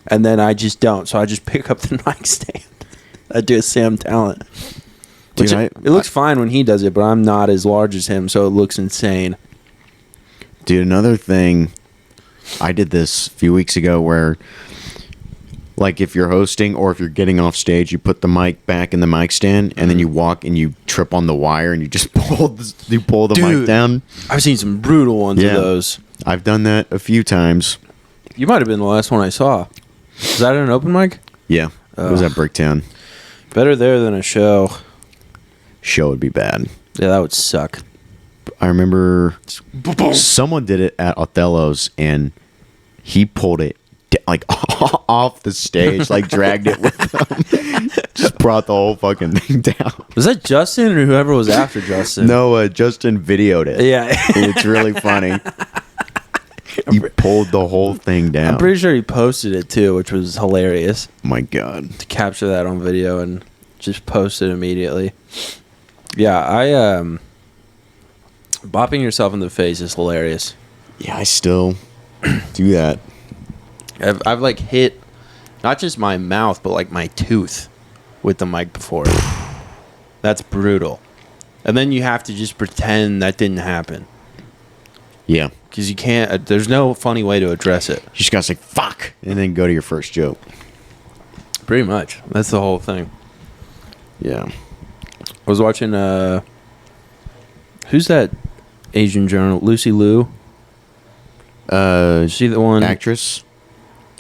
And then I just don't. So I just pick up the mic stand. I do a Sam Talent. Dude, it looks fine when he does it, but I'm not as large as him, so it looks insane. Dude, another thing, I did this a few weeks ago where, like, if you're hosting or if you're getting off stage, you put the mic back in the mic stand, and then you walk and you trip on the wire and you just pull the mic down. I've seen some brutal ones of those. I've done that a few times. You might have been the last one I saw. Was that at an open mic? Yeah, it was at Bricktown. Better there than a show. Show would be bad. Yeah, that would suck. I remember someone did it at Othello's, and he pulled it like off the stage, like dragged it with him. Just brought the whole fucking thing down. Was that Justin or whoever was after Justin? No, Justin videoed it. Yeah. It's really funny. He pulled the whole thing down. I'm pretty sure he posted it too, which was hilarious. My God. To capture that on video and just post it immediately. Yeah, bopping yourself in the face is hilarious. Yeah, I still do that. I've like hit not just my mouth, but like my tooth with the mic before. That's brutal. And then you have to just pretend that didn't happen. Yeah. Because you can't, there's no funny way to address it. You just gotta say, fuck, and then go to your first joke. Pretty much. That's the whole thing. Yeah. I was watching, who's that Asian journal? Lucy Liu? Is she the one? Actress?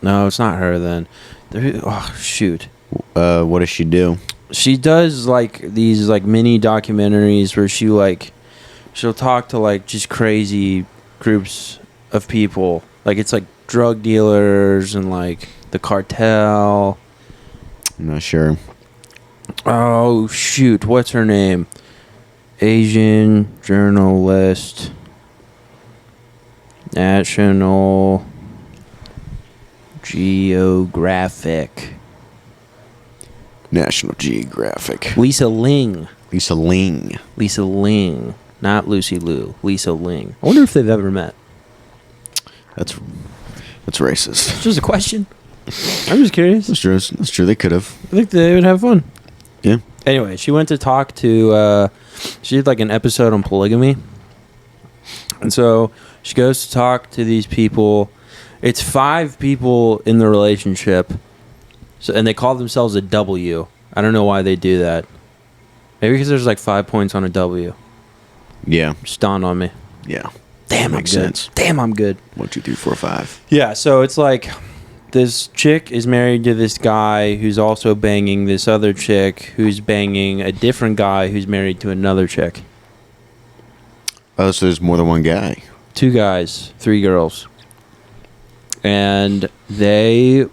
No, it's not her then. Oh, shoot. What does she do? She does like these like mini documentaries where she'll talk to like just crazy groups of people. Like it's like drug dealers and like the cartel. I'm not sure. Oh shoot, what's her name? Asian journalist. National Geographic. National Geographic. Lisa Ling. Lisa Ling. Lisa Ling. Not Lucy Liu. Lisa Ling. I wonder if they've ever met. That's racist. It's just a question. I'm just curious. That's true. That's true. They could have. I think they would have fun. Yeah. Anyway, she went to talk to... she did like an episode on polygamy. And so she goes to talk to these people. It's 5 people in the relationship. So, and they call themselves a W. I don't know why they do that. Maybe because there's like 5 points on a W. Yeah. Just dawned on me. Yeah. Damn, makes I'm good. sense. Damn, I'm good. 1, 2, 3, 4, 5. Yeah, so it's like this chick is married to this guy who's also banging this other chick who's banging a different guy who's married to another chick. Oh, so there's more than one guy. 2 guys, 3 girls. And they,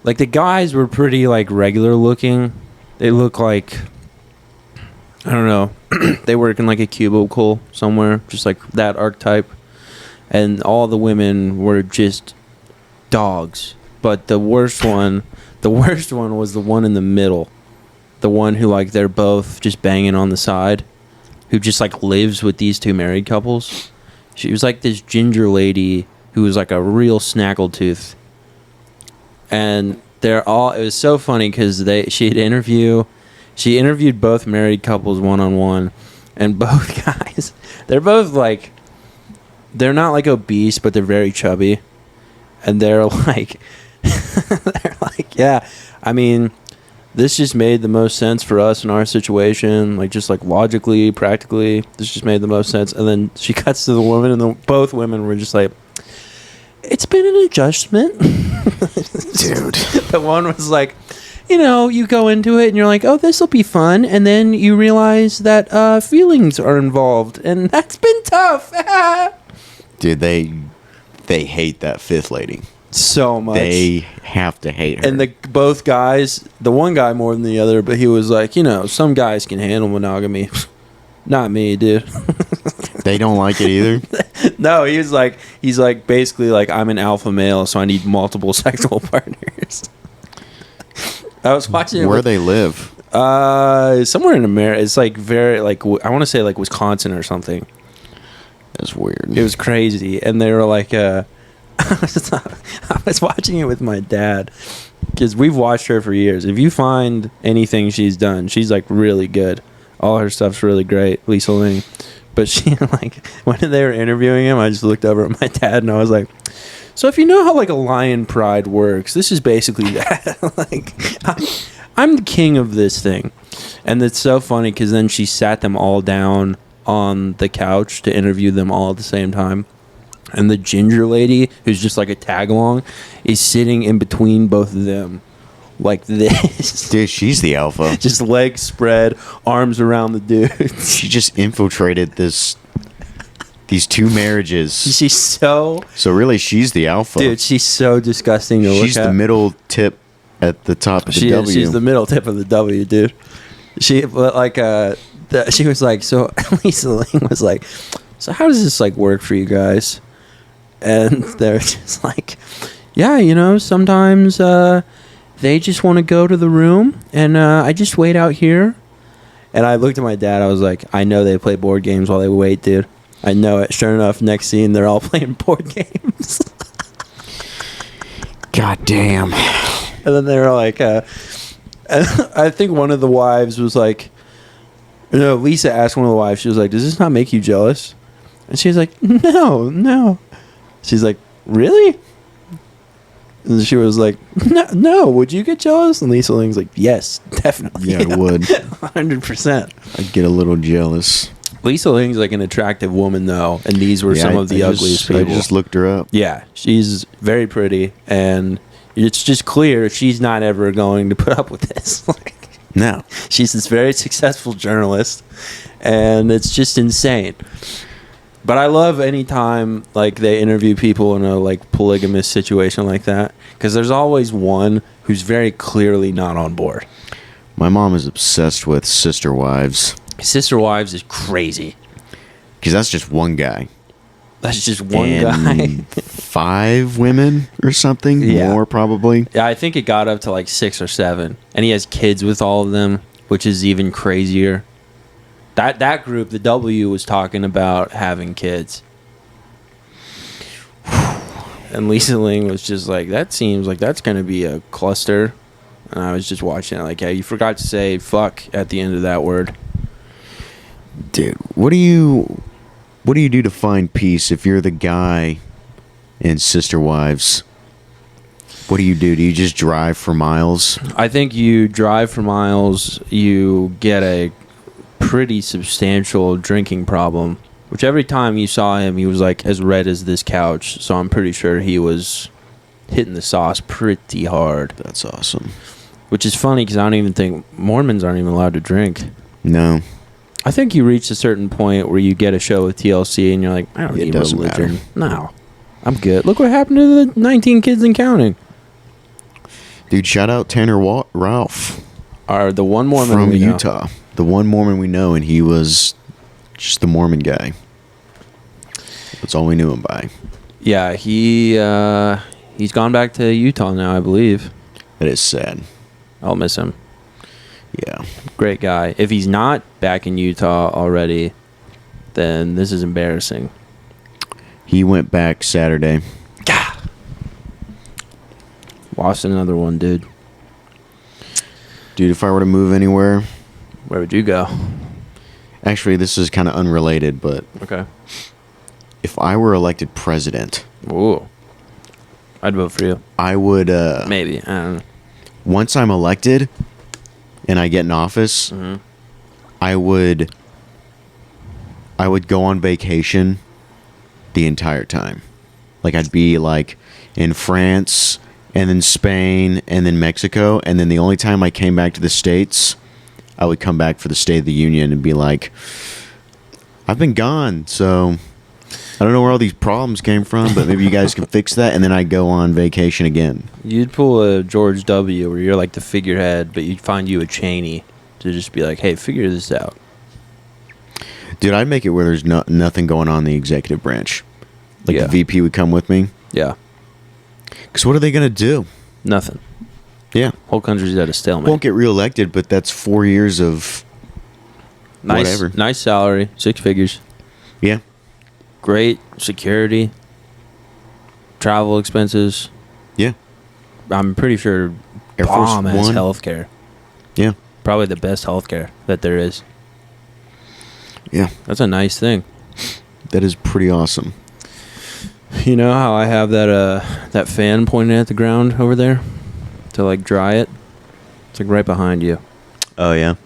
like, the guys were pretty, like, regular looking. They look like, I don't know, they work in, like, a cubicle somewhere, just like that archetype. And all the women were just dogs. But the worst one was the one in the middle. The one who, like, they're both just banging on the side, who just, like, lives with these 2 married couples. She was, like, this ginger lady who was, like, a real snaggletooth. And it was so funny because she interviewed both married couples one-on-one, and both guys, they're both, like, they're not, like, obese, but they're very chubby. And they're like, yeah, I mean, this just made the most sense for us in our situation, like, just, like, logically, practically, this just made the most sense. And then she cuts to the woman, and both women were just like, it's been an adjustment. Dude. The one was like, you go into it and you're like, oh, this will be fun. And then you realize that feelings are involved. And that's been tough. Dude, they hate that 5th lady. So much. They have to hate her. And both guys, the one guy more than the other, but he was like, some guys can handle monogamy. Not me, dude. They don't like it either? No, he's like basically like, I'm an alpha male, so I need multiple sexual partners. I was watching where they live. Somewhere in America. It's like very, like, I want to say like Wisconsin or something. That's weird. It was crazy, and they were like, I was watching it with my dad because we've watched her for years. If you find anything she's done, she's like really good. All her stuff's really great, Lisa Ling. But she, like, when they were interviewing him, I just looked over at my dad and I was like, so if you know how, like, a lion pride works, this is basically that. Like, I'm the king of this thing. And it's so funny because then she sat them all down on the couch to interview them all at the same time. And the ginger lady, who's just like a tag along, is sitting in between both of them like this. Dude, she's the alpha. Just legs spread, arms around the dude. She just infiltrated these 2 marriages. She's so really, she's the alpha. Dude, she's so disgusting to look at. She's the middle tip at the top of the W. She's the middle tip of the W, dude. She like she was like, so Lisa Ling was like, so how does this like work for you guys? And they're just like, yeah, sometimes they just want to go to the room, and I just wait out here. And I looked at my dad. I was like, I know they play board games while they wait, dude. I know it. Sure enough, next scene, they're all playing board games. God damn. And then they were like, I think one of the wives was like, Lisa asked one of the wives, she was like, does this not make you jealous? And she was like, no. She's like, really? And she was like, no, would you get jealous? And Lisa Ling's like, yes, definitely. Yeah, I would. 100%. I'd get a little jealous. Lisa Ling's like an attractive woman, though, and these were some of the ugliest people. I just looked her up. Yeah, she's very pretty, and it's just clear she's not ever going to put up with this. No. She's this very successful journalist, and it's just insane. But I love any time like they interview people in a like polygamous situation like that, because there's always one who's very clearly not on board. My mom is obsessed with Sister Wives. Sister Wives is crazy. Because that's just one guy. That's just one guy. 5 women or something? Yeah. More probably. Yeah, I think it got up to like 6 or 7. And he has kids with all of them, which is even crazier. That group, the W, was talking about having kids. And Lisa Ling was just like, that seems like that's going to be a cluster. And I was just watching it like, yeah, you forgot to say fuck at the end of that word. Dude, what do you do to find peace if you're the guy in Sister Wives? What do? Do you just drive for miles? I think you drive for miles, you get a pretty substantial drinking problem, which every time you saw him, he was like as red as this couch, so I'm pretty sure he was hitting the sauce pretty hard. That's awesome. Which is funny because I don't even think Mormons aren't even allowed to drink. No. I think you reach a certain point where you get a show with TLC and you're like, I don't It need doesn't religion. matter. No, I'm good. Look what happened to the 19 kids and counting. Dude, shout out Tanner Ralph Are the one Mormon from we know. Utah. The one Mormon we know, and he was just the Mormon guy. That's all we knew him by. Yeah, he's gone back to Utah now, I believe. That is sad. I'll miss him. Yeah. Great guy. If he's not back in Utah already, then this is embarrassing. He went back Saturday. Lost another one, dude. Dude, if I were to move anywhere, Where would you go? actually, this is kind of unrelated, but Okay. if I were elected president, Ooh. I'd vote for you. I would, Maybe. I don't know. once I'm elected and I get in office, Mhm. I would go on vacation the entire time. Like I'd be like in France and then Spain and then Mexico, and then the only time I came back to the States, I would come back for the State of the Union and be like, I've been gone, so I don't know where all these problems came from, but maybe you guys can fix that, and then I'd go on vacation again. You'd pull a George W. where you're like the figurehead, but you'd find you a Cheney to just be like, hey, figure this out. Dude, I'd make it where there's nothing going on in the executive branch. Like Yeah. the VP would come with me. Yeah. Because what are they going to do? Nothing. Yeah. Whole country's at a stalemate. Won't get reelected, but that's 4 years of nice, whatever. Nice salary, 6 figures. Yeah. Great security. Travel expenses. Yeah. I'm pretty sure Air Force bomb has One. healthcare. Yeah. Probably the best healthcare that there is. Yeah. That's a nice thing. That is pretty awesome. You know how I have that fan pointed at the ground over there to like dry it? It's like right behind you. Oh, yeah.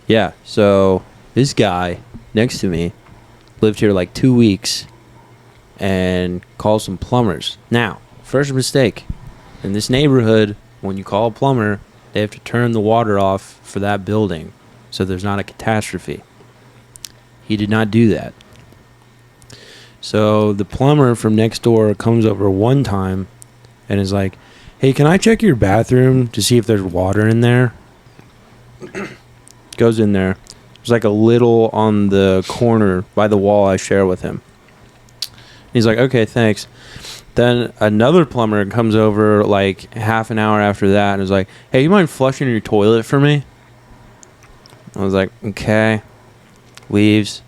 Yeah, so this guy next to me lived here like 2 weeks and called some plumbers. Now, first mistake. In this neighborhood, when you call a plumber, they have to turn the water off for that building so there's not a catastrophe. He did not do that. So the plumber from next door comes over one time and is like, hey, can I check your bathroom to see if there's water in there? Goes in there. There's like a little on the corner by the wall I share with him. He's like, okay, thanks. Then another plumber comes over like half an hour after that and is like, hey, you mind flushing your toilet for me? I was like, okay. Leaves.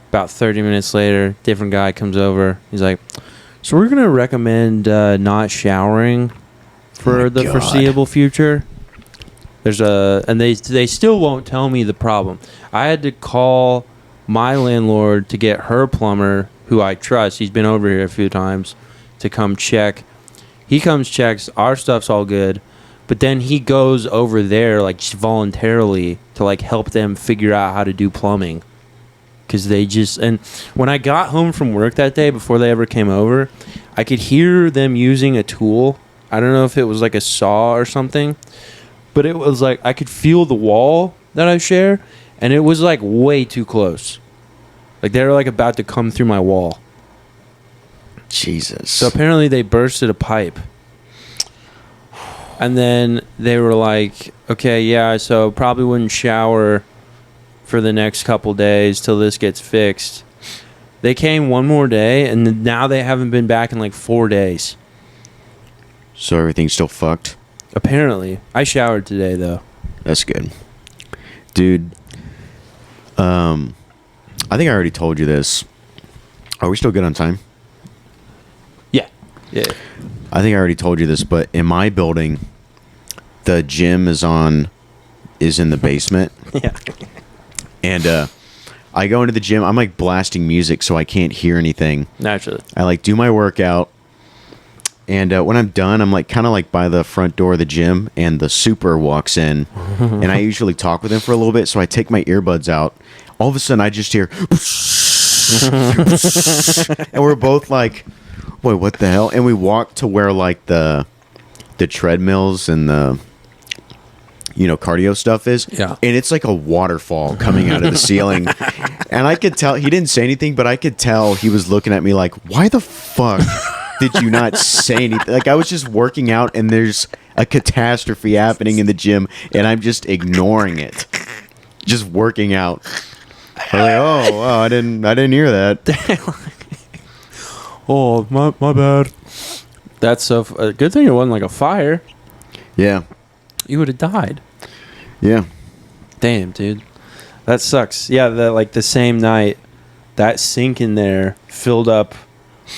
About 30 minutes later, different guy comes over. He's like, so we're going to recommend not showering for my the God. foreseeable future. And they still won't tell me the problem. I had to call my landlord to get her plumber, who I trust. He's been over here a few times, to come check. He comes, checks, our stuff's all good, but then he goes over there like just voluntarily to like help them figure out how to do plumbing. Because they just, and when I got home from work that day, before they ever came over, I could hear them using a tool. I don't know if it was like a saw or something, but it was like, I could feel the wall that I share, and it was like way too close. Like they were like about to come through my wall. Jesus. So apparently they bursted a pipe. And then they were like, okay, yeah, so probably wouldn't shower for the next couple days till this gets fixed. They came one more day, and now they haven't been back in like 4 days. So everything's still fucked? Apparently. I showered today, though. That's good. Dude, I think I already told you this. Are we still good on time? Yeah. I think I already told you this, but in my building, the gym is in the basement. Yeah. And I go into the gym. I'm like blasting music so I can't hear anything. Naturally. I like do my workout. And when I'm done, I'm like kind of like by the front door of the gym, and the super walks in. And I usually talk with him for a little bit, so I take my earbuds out. All of a sudden, I just hear, and we're both like, wait, what the hell? And we walk to where like the treadmills and the cardio stuff is. Yeah. And it's like a waterfall coming out of the ceiling. And I could tell, he didn't say anything, but I could tell he was looking at me like, why the fuck did you not say anything? Like, I was just working out and there's a catastrophe happening in the gym and I'm just ignoring it. Just working out. I'm like, oh, wow, I didn't hear that. Oh, my bad. That's so... A good thing it wasn't like a fire. Yeah. You would have died. Yeah. Damn, dude. That sucks. Yeah, the same night, that sink in there filled up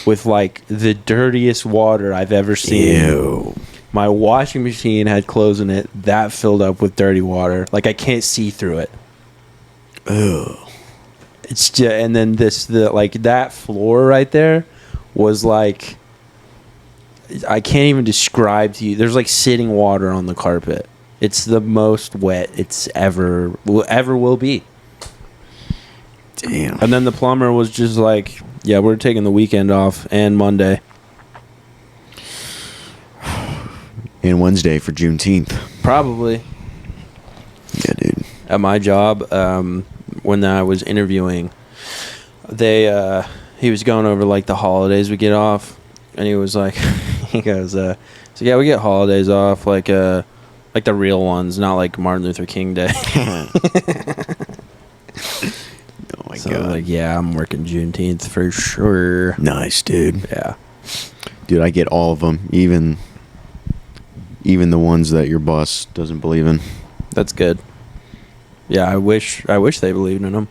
with like the dirtiest water I've ever seen. Ew. My washing machine had clothes in it. That filled up with dirty water. Like I can't see through it. Ew. It's just, and then that floor right there was like, I can't even describe to you. There's like sitting water on the carpet. It's the most wet it's ever will be. Damn. And then the plumber was just like, yeah, we're taking the weekend off and Monday. And Wednesday for Juneteenth. Probably. Yeah, dude. At my job, when I was interviewing, he was going over like the holidays we get off, and he was like, he goes, so yeah, we get holidays off, like the real ones, not like Martin Luther King Day. Oh my So god. like, yeah, I'm working Juneteenth for sure. Nice, dude. Yeah. Dude, I get all of them, even the ones that your boss doesn't believe in. That's good. Yeah, I wish they believed in them.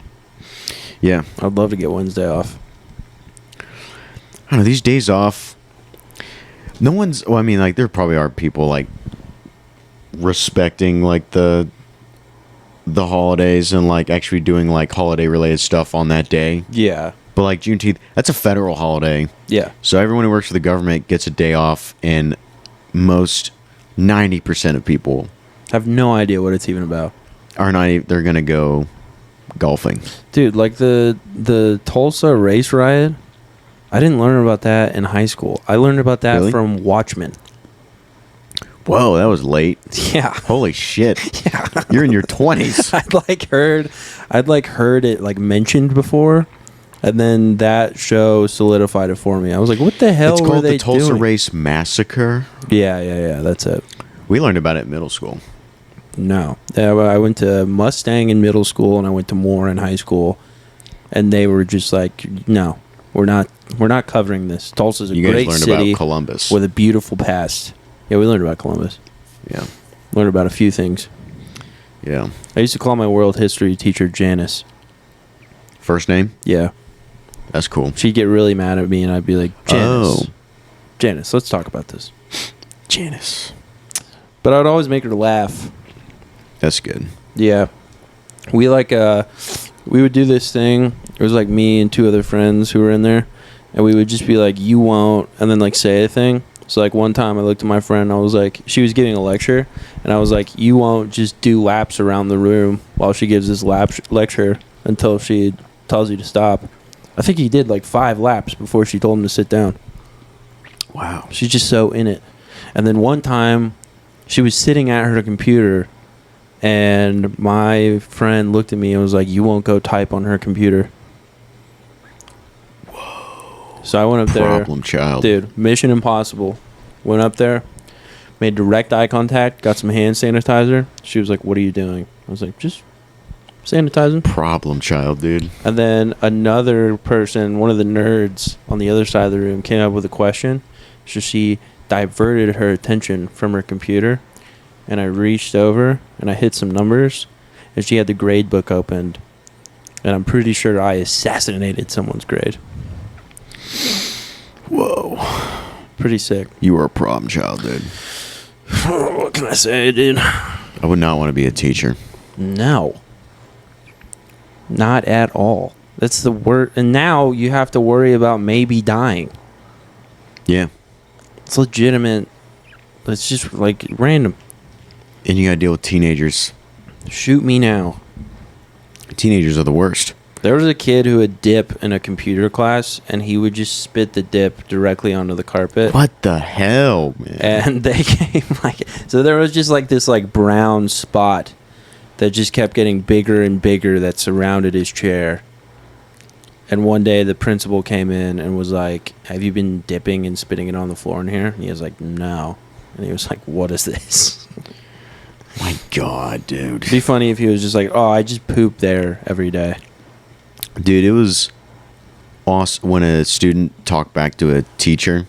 Yeah. I'd love to get Wednesday off. I don't know, these days off, no one's, well, I mean, like, there probably are people, like, respecting, like, the holidays and, like, actually doing, like, holiday-related stuff on that day. Yeah. But, like, Juneteenth, that's a federal holiday. Yeah. So everyone who works for the government gets a day off, and most 90% of people I have no idea what it's even about. are not, they're going to go golfing. Dude, like the Tulsa race riot, I didn't learn about that in high school. I learned about that Really? from Watchmen. Whoa, that was late. Yeah. Holy shit. Yeah. You're in your 20s. I'd heard it like mentioned before, and then that show solidified it for me. I was like, what the hell It's were called they the Tulsa doing? Race Massacre. Yeah, that's it. We learned about it in middle school. No. Yeah, well, I went to Mustang in middle school and I went to Moore in high school, and they were just like, no, we're not covering this. Tulsa's a You guys great learned city about Columbus. with a beautiful past. Yeah, we learned about Columbus. Yeah. Learned about a few things. Yeah. I used to call my world history teacher Janice. First name? Yeah. That's cool. She'd get really mad at me and I'd be like, Janice. Oh. Janice, let's talk about this. Janice. But I'd always make her laugh. That's good. Yeah. We would do this thing. It was like me and two other friends who were in there, and we would just be like, you won't, and then like say a thing. So like one time I looked at my friend and I was like, she was giving a lecture, and I was like, you won't just do laps around the room while she gives this lecture until she tells you to stop. I think he did like 5 laps before she told him to sit down. Wow. She's just so in it. And then one time she was sitting at her computer, and my friend looked at me and was like, you won't go type on her computer. So I went up there. Problem child. Dude, mission impossible. Went up there, made direct eye contact, got some hand sanitizer. She was like, what are you doing? I was like, just sanitizing. Problem child, dude. And then another person, one of the nerds on the other side of the room, came up with a question. So she diverted her attention from her computer, and I reached over and I hit some numbers, and she had the grade book opened, and I'm pretty sure I assassinated someone's grade. Whoa. Pretty sick. You were a problem child, dude. What can I say, dude? I would not want to be a teacher. No. Not at all. That's the word. And now you have to worry about maybe dying. Yeah. It's legitimate. It's just like random. And you got to deal with teenagers. Shoot me now. Teenagers are the worst. There was a kid who would dip in a computer class, and he would just spit the dip directly onto the carpet. What the hell, man? And they came like, so there was just like this like brown spot that just kept getting bigger and bigger that surrounded his chair. And one day the principal came in and was like, "Have you been dipping and spitting it on the floor in here?" And he was like, "No." And he was like, "What is this?" My God, dude. It'd be funny if he was just like, "Oh, I just poop there every day." Dude, it was awesome when a student talked back to a teacher.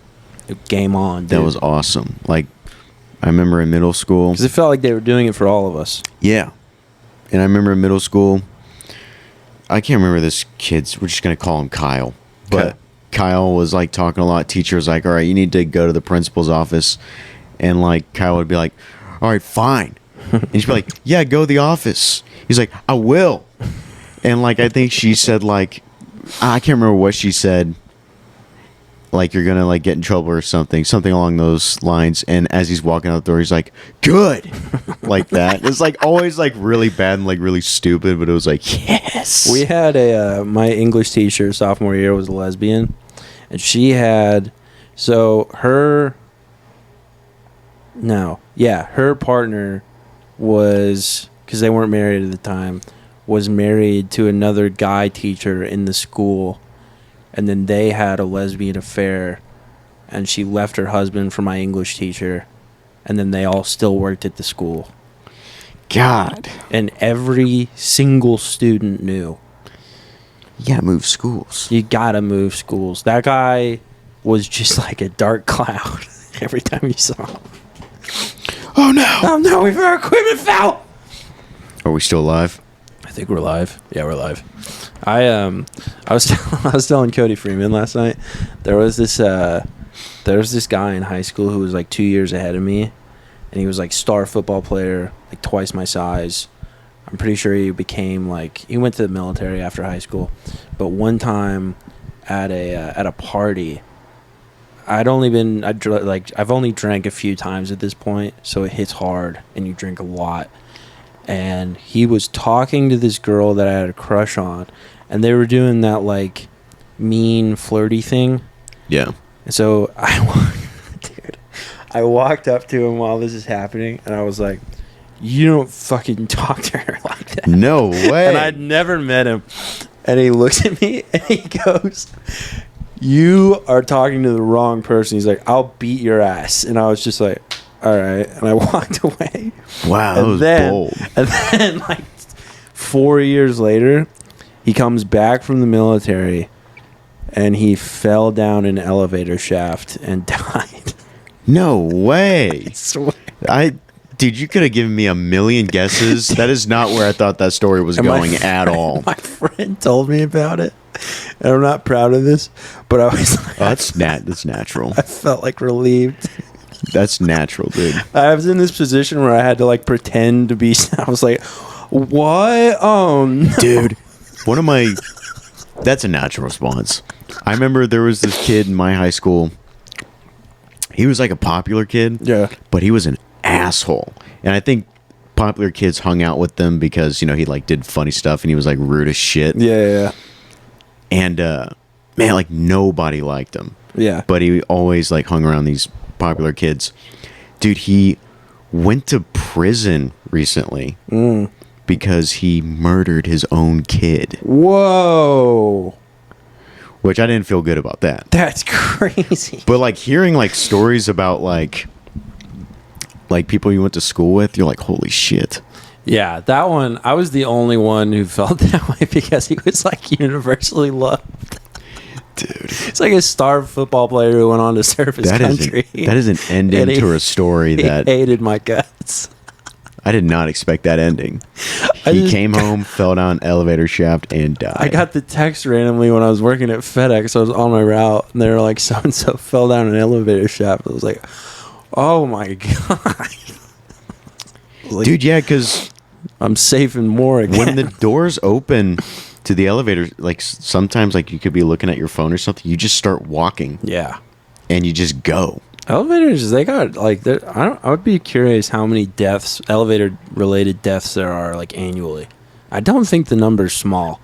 Game on, dude. That was awesome. Like, I remember in middle school. Because it felt like they were doing it for all of us. Yeah. And I remember in middle school, I can't remember this kid's, we're just going to call him Kyle. But Okay. Kyle was like talking a lot. Teacher was like, all right, you need to go to the principal's office. And like, Kyle would be like, all right, fine. And she'd be like, yeah, go to the office. He's like, I will. And like, I think she said like, I can't remember what she said. Like, you're going to like get in trouble or something along those lines. And as he's walking out the door, he's like, good. Like that. It's like always like really bad and like really stupid, but it was like, yes. We had my English teacher sophomore year was a lesbian, and she had, her partner was, because they weren't married at the time, was married to another guy teacher in the school, and then they had a lesbian affair, and she left her husband for my English teacher, and then they all still worked at the school. God. And every single student knew. You gotta move schools. You gotta move schools. That guy was just like a dark cloud every time you saw him. Oh no. Oh no, we've our equipment fell! Are we still alive? I think we're live. Yeah, we're live. I was telling Cody Freeman last night. There was this guy in high school who was like 2 years ahead of me, and he was like star football player, like twice my size. I'm pretty sure he became like, he went to the military after high school. But one time at a party, I've only drank a few times at this point, so it hits hard and you drink a lot. And he was talking to this girl that I had a crush on, and they were doing that like mean flirty thing. Yeah. And so I walked up to him while this is happening, and I was like, "You don't fucking talk to her like that." No way. And I'd never met him. And he looks at me and he goes, "You are talking to the wrong person." He's like, "I'll beat your ass." And I was just like, all right. And I walked away. Wow, that was bold. And then, like, 4 years later, he comes back from the military, and he fell down an elevator shaft and died. No way. I swear. Dude, you could have given me a million guesses. That is not where I thought that story was going at all. My friend told me about it, and I'm not proud of this, but I was like, That's natural. I felt like relieved. That's natural, dude. I was in this position where I had to like pretend to be. I was like, "What? No. Dude, that's a natural response. I remember there was this kid in my high school. He was like a popular kid, Yeah, but he was an asshole. And I think popular kids hung out with them because, he like did funny stuff and he was like rude as shit. yeah. And man, like nobody liked him. Yeah. But he always like hung around these popular kids. Dude, he went to prison recently because he murdered his own kid. Whoa. Which I didn't feel good about that. That's crazy. But like hearing like stories about like people you went to school with, you're like, holy shit. Yeah, that one, I was the only one who felt that way because he was like universally loved. Dude. It's like a star football player who went on to serve his country. That is an ending to a story that he hated my guts. I did not expect that ending. He came home, fell down an elevator shaft, and died. I got the text randomly when I was working at FedEx. I was on my route, and they were like, "So-and-so fell down an elevator shaft." I was like, "Oh my God." Like, dude, yeah, because I'm safe in Morgan. when the doors open to the elevator, like sometimes like you could be looking at your phone or something, you just start walking. Yeah. And you just go. Elevators, they got like I would be curious how many deaths, elevator related deaths there are like annually. I don't think the number's small.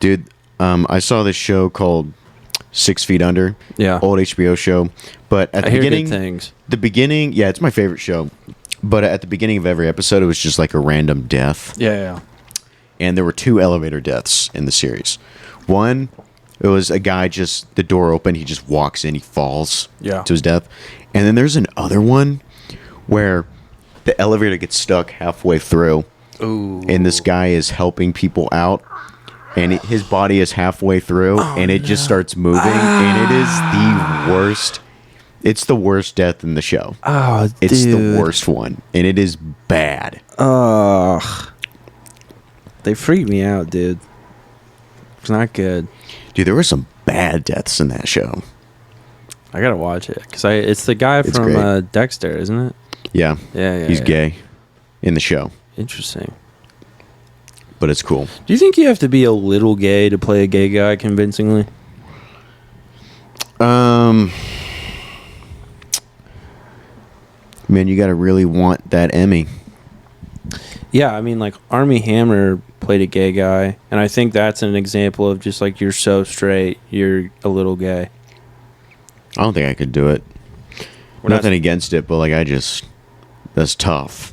Dude, I saw this show called 6 Feet Under. Yeah. Old HBO show. But at I the hear beginning, good things. the beginning, yeah, it's my favorite show. But at the beginning of every episode, it was just like a random death. Yeah. And there were 2 elevator deaths in the series. One, it was a guy just, the door open, he just walks in, he falls Yeah. to his death. And then there's another one where the elevator gets stuck halfway through. Ooh. And this guy is helping people out. And his body is halfway through, and it just starts moving. And it is the worst. It's the worst death in the show. Oh, It's dude. the worst one. And it is bad. Ugh. They freak me out, dude. It's not good. Dude, there were some bad deaths in that show. I gotta watch it because it's the guy It's from great. Dexter, isn't it? Yeah. Yeah. He's gay in the show. Interesting. But it's cool. Do you think you have to be a little gay to play a gay guy convincingly? Man, you got to really want that Emmy. Yeah, I mean, like Armie Hammer played a gay guy, and I think that's an example of just like you're so straight, you're a little gay. I don't think I could do it. We're not- Nothing against it, but like that's tough.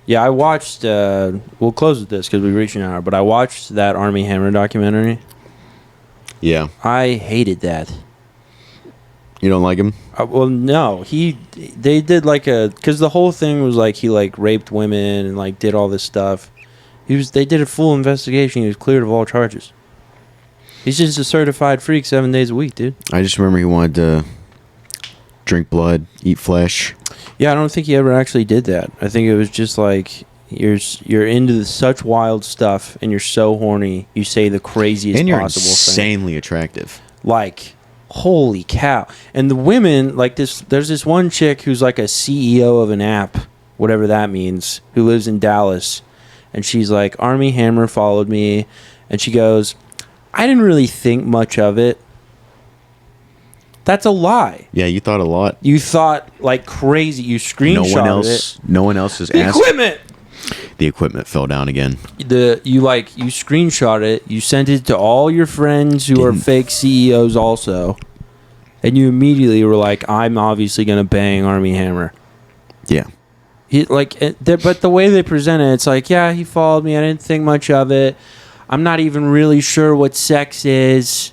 Yeah, I watched. We'll close with this because we reached an hour, but I watched that Armie Hammer documentary. Yeah. I hated that. You don't like him? Well, no, they did like because the whole thing was like he like raped women and like did all this stuff. They did a full investigation. He was cleared of all charges. He's just a certified freak 7 days a week, dude. I just remember he wanted to drink blood, eat flesh. Yeah, I don't think he ever actually did that. I think it was just like you're into such wild stuff and you're so horny, you say the craziest And you're possible thing. insanely attractive. Like, holy cow. And the women, like there's this one chick who's like a CEO of an app, whatever that means, who lives in Dallas. And she's like, Armie Hammer followed me. And she goes, I didn't really think much of it. That's a lie. Yeah, you thought a lot. You thought like crazy. You screenshotted it. No one else has The asked. equipment. The equipment fell down again. You screenshot it. You sent it to all your friends who are Didn't. fake CEOs also, and you immediately were like, "I'm obviously gonna bang Armie Hammer." Yeah. But the way they present it, it's like, yeah, he followed me. I didn't think much of it. I'm not even really sure what sex is.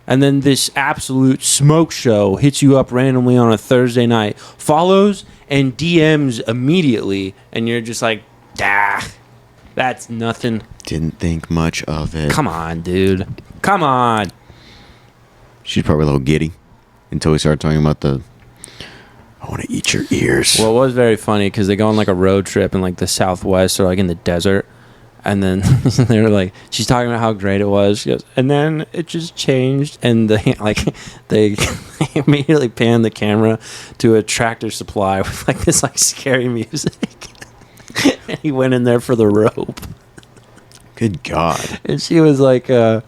And then this absolute smoke show hits you up randomly on a Thursday night, follows and DMs immediately, and you're just like, that's nothing. Didn't think much of it. Come on, dude. Come on. She's probably a little giddy until we started talking about I want to eat your ears. Well, it was very funny because they go on like a road trip in like the Southwest or like in the desert. And then they were like, she's talking about how great it was. She goes, and then it just changed. And they immediately panned the camera to a Tractor Supply with like this like scary music. And he went in there for the rope. Good God. And she was like, I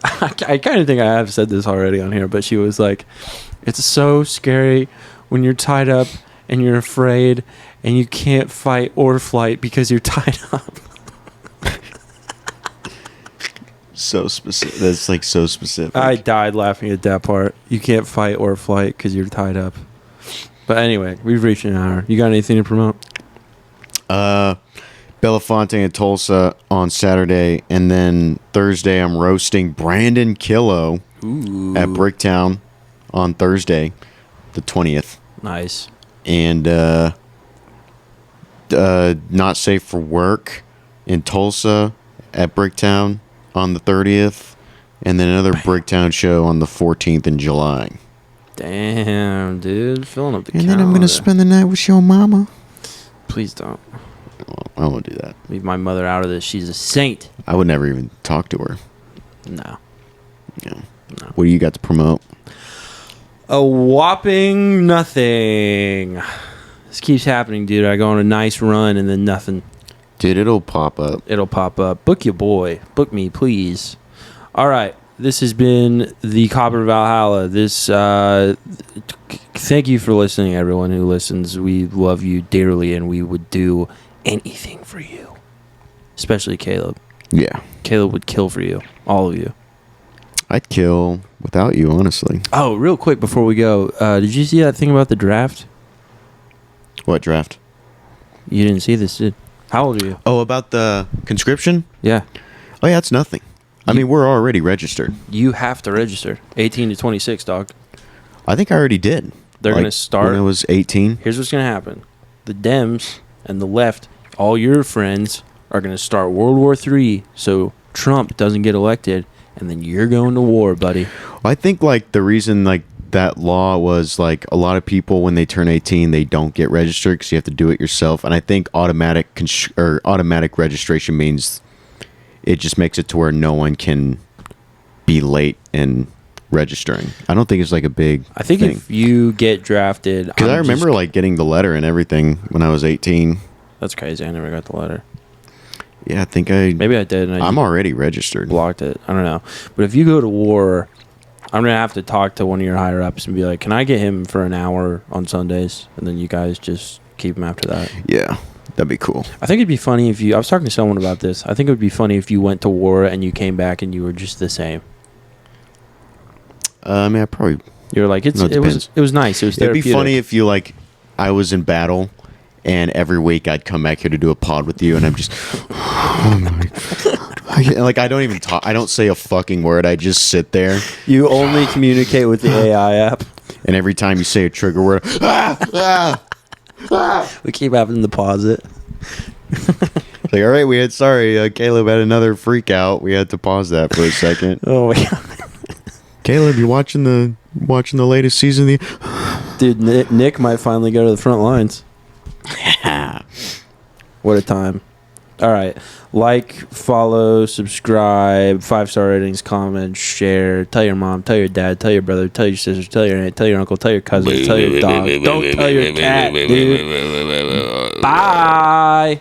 kind of think I have said this already on here, but she was like, it's so scary when you're tied up and you're afraid and you can't fight or flight because you're tied up. So specific. That's like so specific. I died laughing at that part. You can't fight or flight because you're tied up. But anyway, we've reached an hour. You got anything to promote? Belafonte in Tulsa on Saturday, and then Thursday I'm roasting Brandon Killo at Bricktown on Thursday, the 20th. Nice. And Not Safe for Work in Tulsa at Bricktown on the 30th, and then another Bricktown show on the 14th in July. Damn, dude. Filling up the And calendar. then I'm going to spend the night with your mama. Please don't. I won't do that. Leave my mother out of this. She's a saint. I would never even talk to her. No. Yeah. What do you got to promote? A whopping nothing. This keeps happening, dude. I go on a nice run and then nothing. Dude, it'll pop up. It'll pop up. Book your boy. Book me, please. All right. This has been the Copper Valhalla. Thank you for listening, everyone who listens. We love you dearly, and we would do anything for you. Especially Caleb. Yeah. Caleb would kill for you, all of you. I'd kill without you, honestly. Oh, real quick before we go, did you see that thing about the draft? What draft? You didn't see this, did? How old are you? Oh, about the conscription? Yeah. Oh, yeah, it's nothing. I mean, we're already registered. You have to register. 18 to 26, dog. I think I already did. They're Like, going to start. when I was 18. Here's what's going to happen. The Dems and the left, all your friends, are going to start World War III so Trump doesn't get elected, and then you're going to war, buddy. I think, like, the reason, like, that law was, like, a lot of people, when they turn 18, they don't get registered because you have to do it yourself. And I think automatic registration means it just makes it to where no one can be late in registering. I don't think it's, like, a big I think thing. if you get drafted... Because I remember, like, getting the letter and everything when I was 18. That's crazy. I never got the letter. Yeah, I think Maybe I did, and I'm already registered. blocked it. I don't know. But if you go to war, I'm going to have to talk to one of your higher-ups and be like, can I get him for an hour on Sundays? And then you guys just keep him after that. Yeah, that'd be cool. I think it'd be funny if you... I was talking to someone about this. I think it would be funny if you went to war and you came back and you were just the same. I mean, I probably... You were like, it depends. was nice. It was It'd be therapeutic. funny if you, like, I was in battle, and every week I'd come back here to do a pod with you, and I'm just... Oh my... Like, I don't even talk. I don't say a fucking word. I just sit there. You only communicate with the AI app. And every time you say a trigger word... We keep having to pause it. Like, all right, Caleb had another freak out. We had to pause that for a second. Oh my god. Caleb, you watching the latest season of the... Dude, Nick might finally go to the front lines. What a time. All right. Like, follow, subscribe, 5-star ratings, comment, share. Tell your mom, tell your dad, tell your brother, tell your sister, tell your aunt, tell your uncle, tell your cousin, tell your dog. Don't tell your cat, dude. Bye.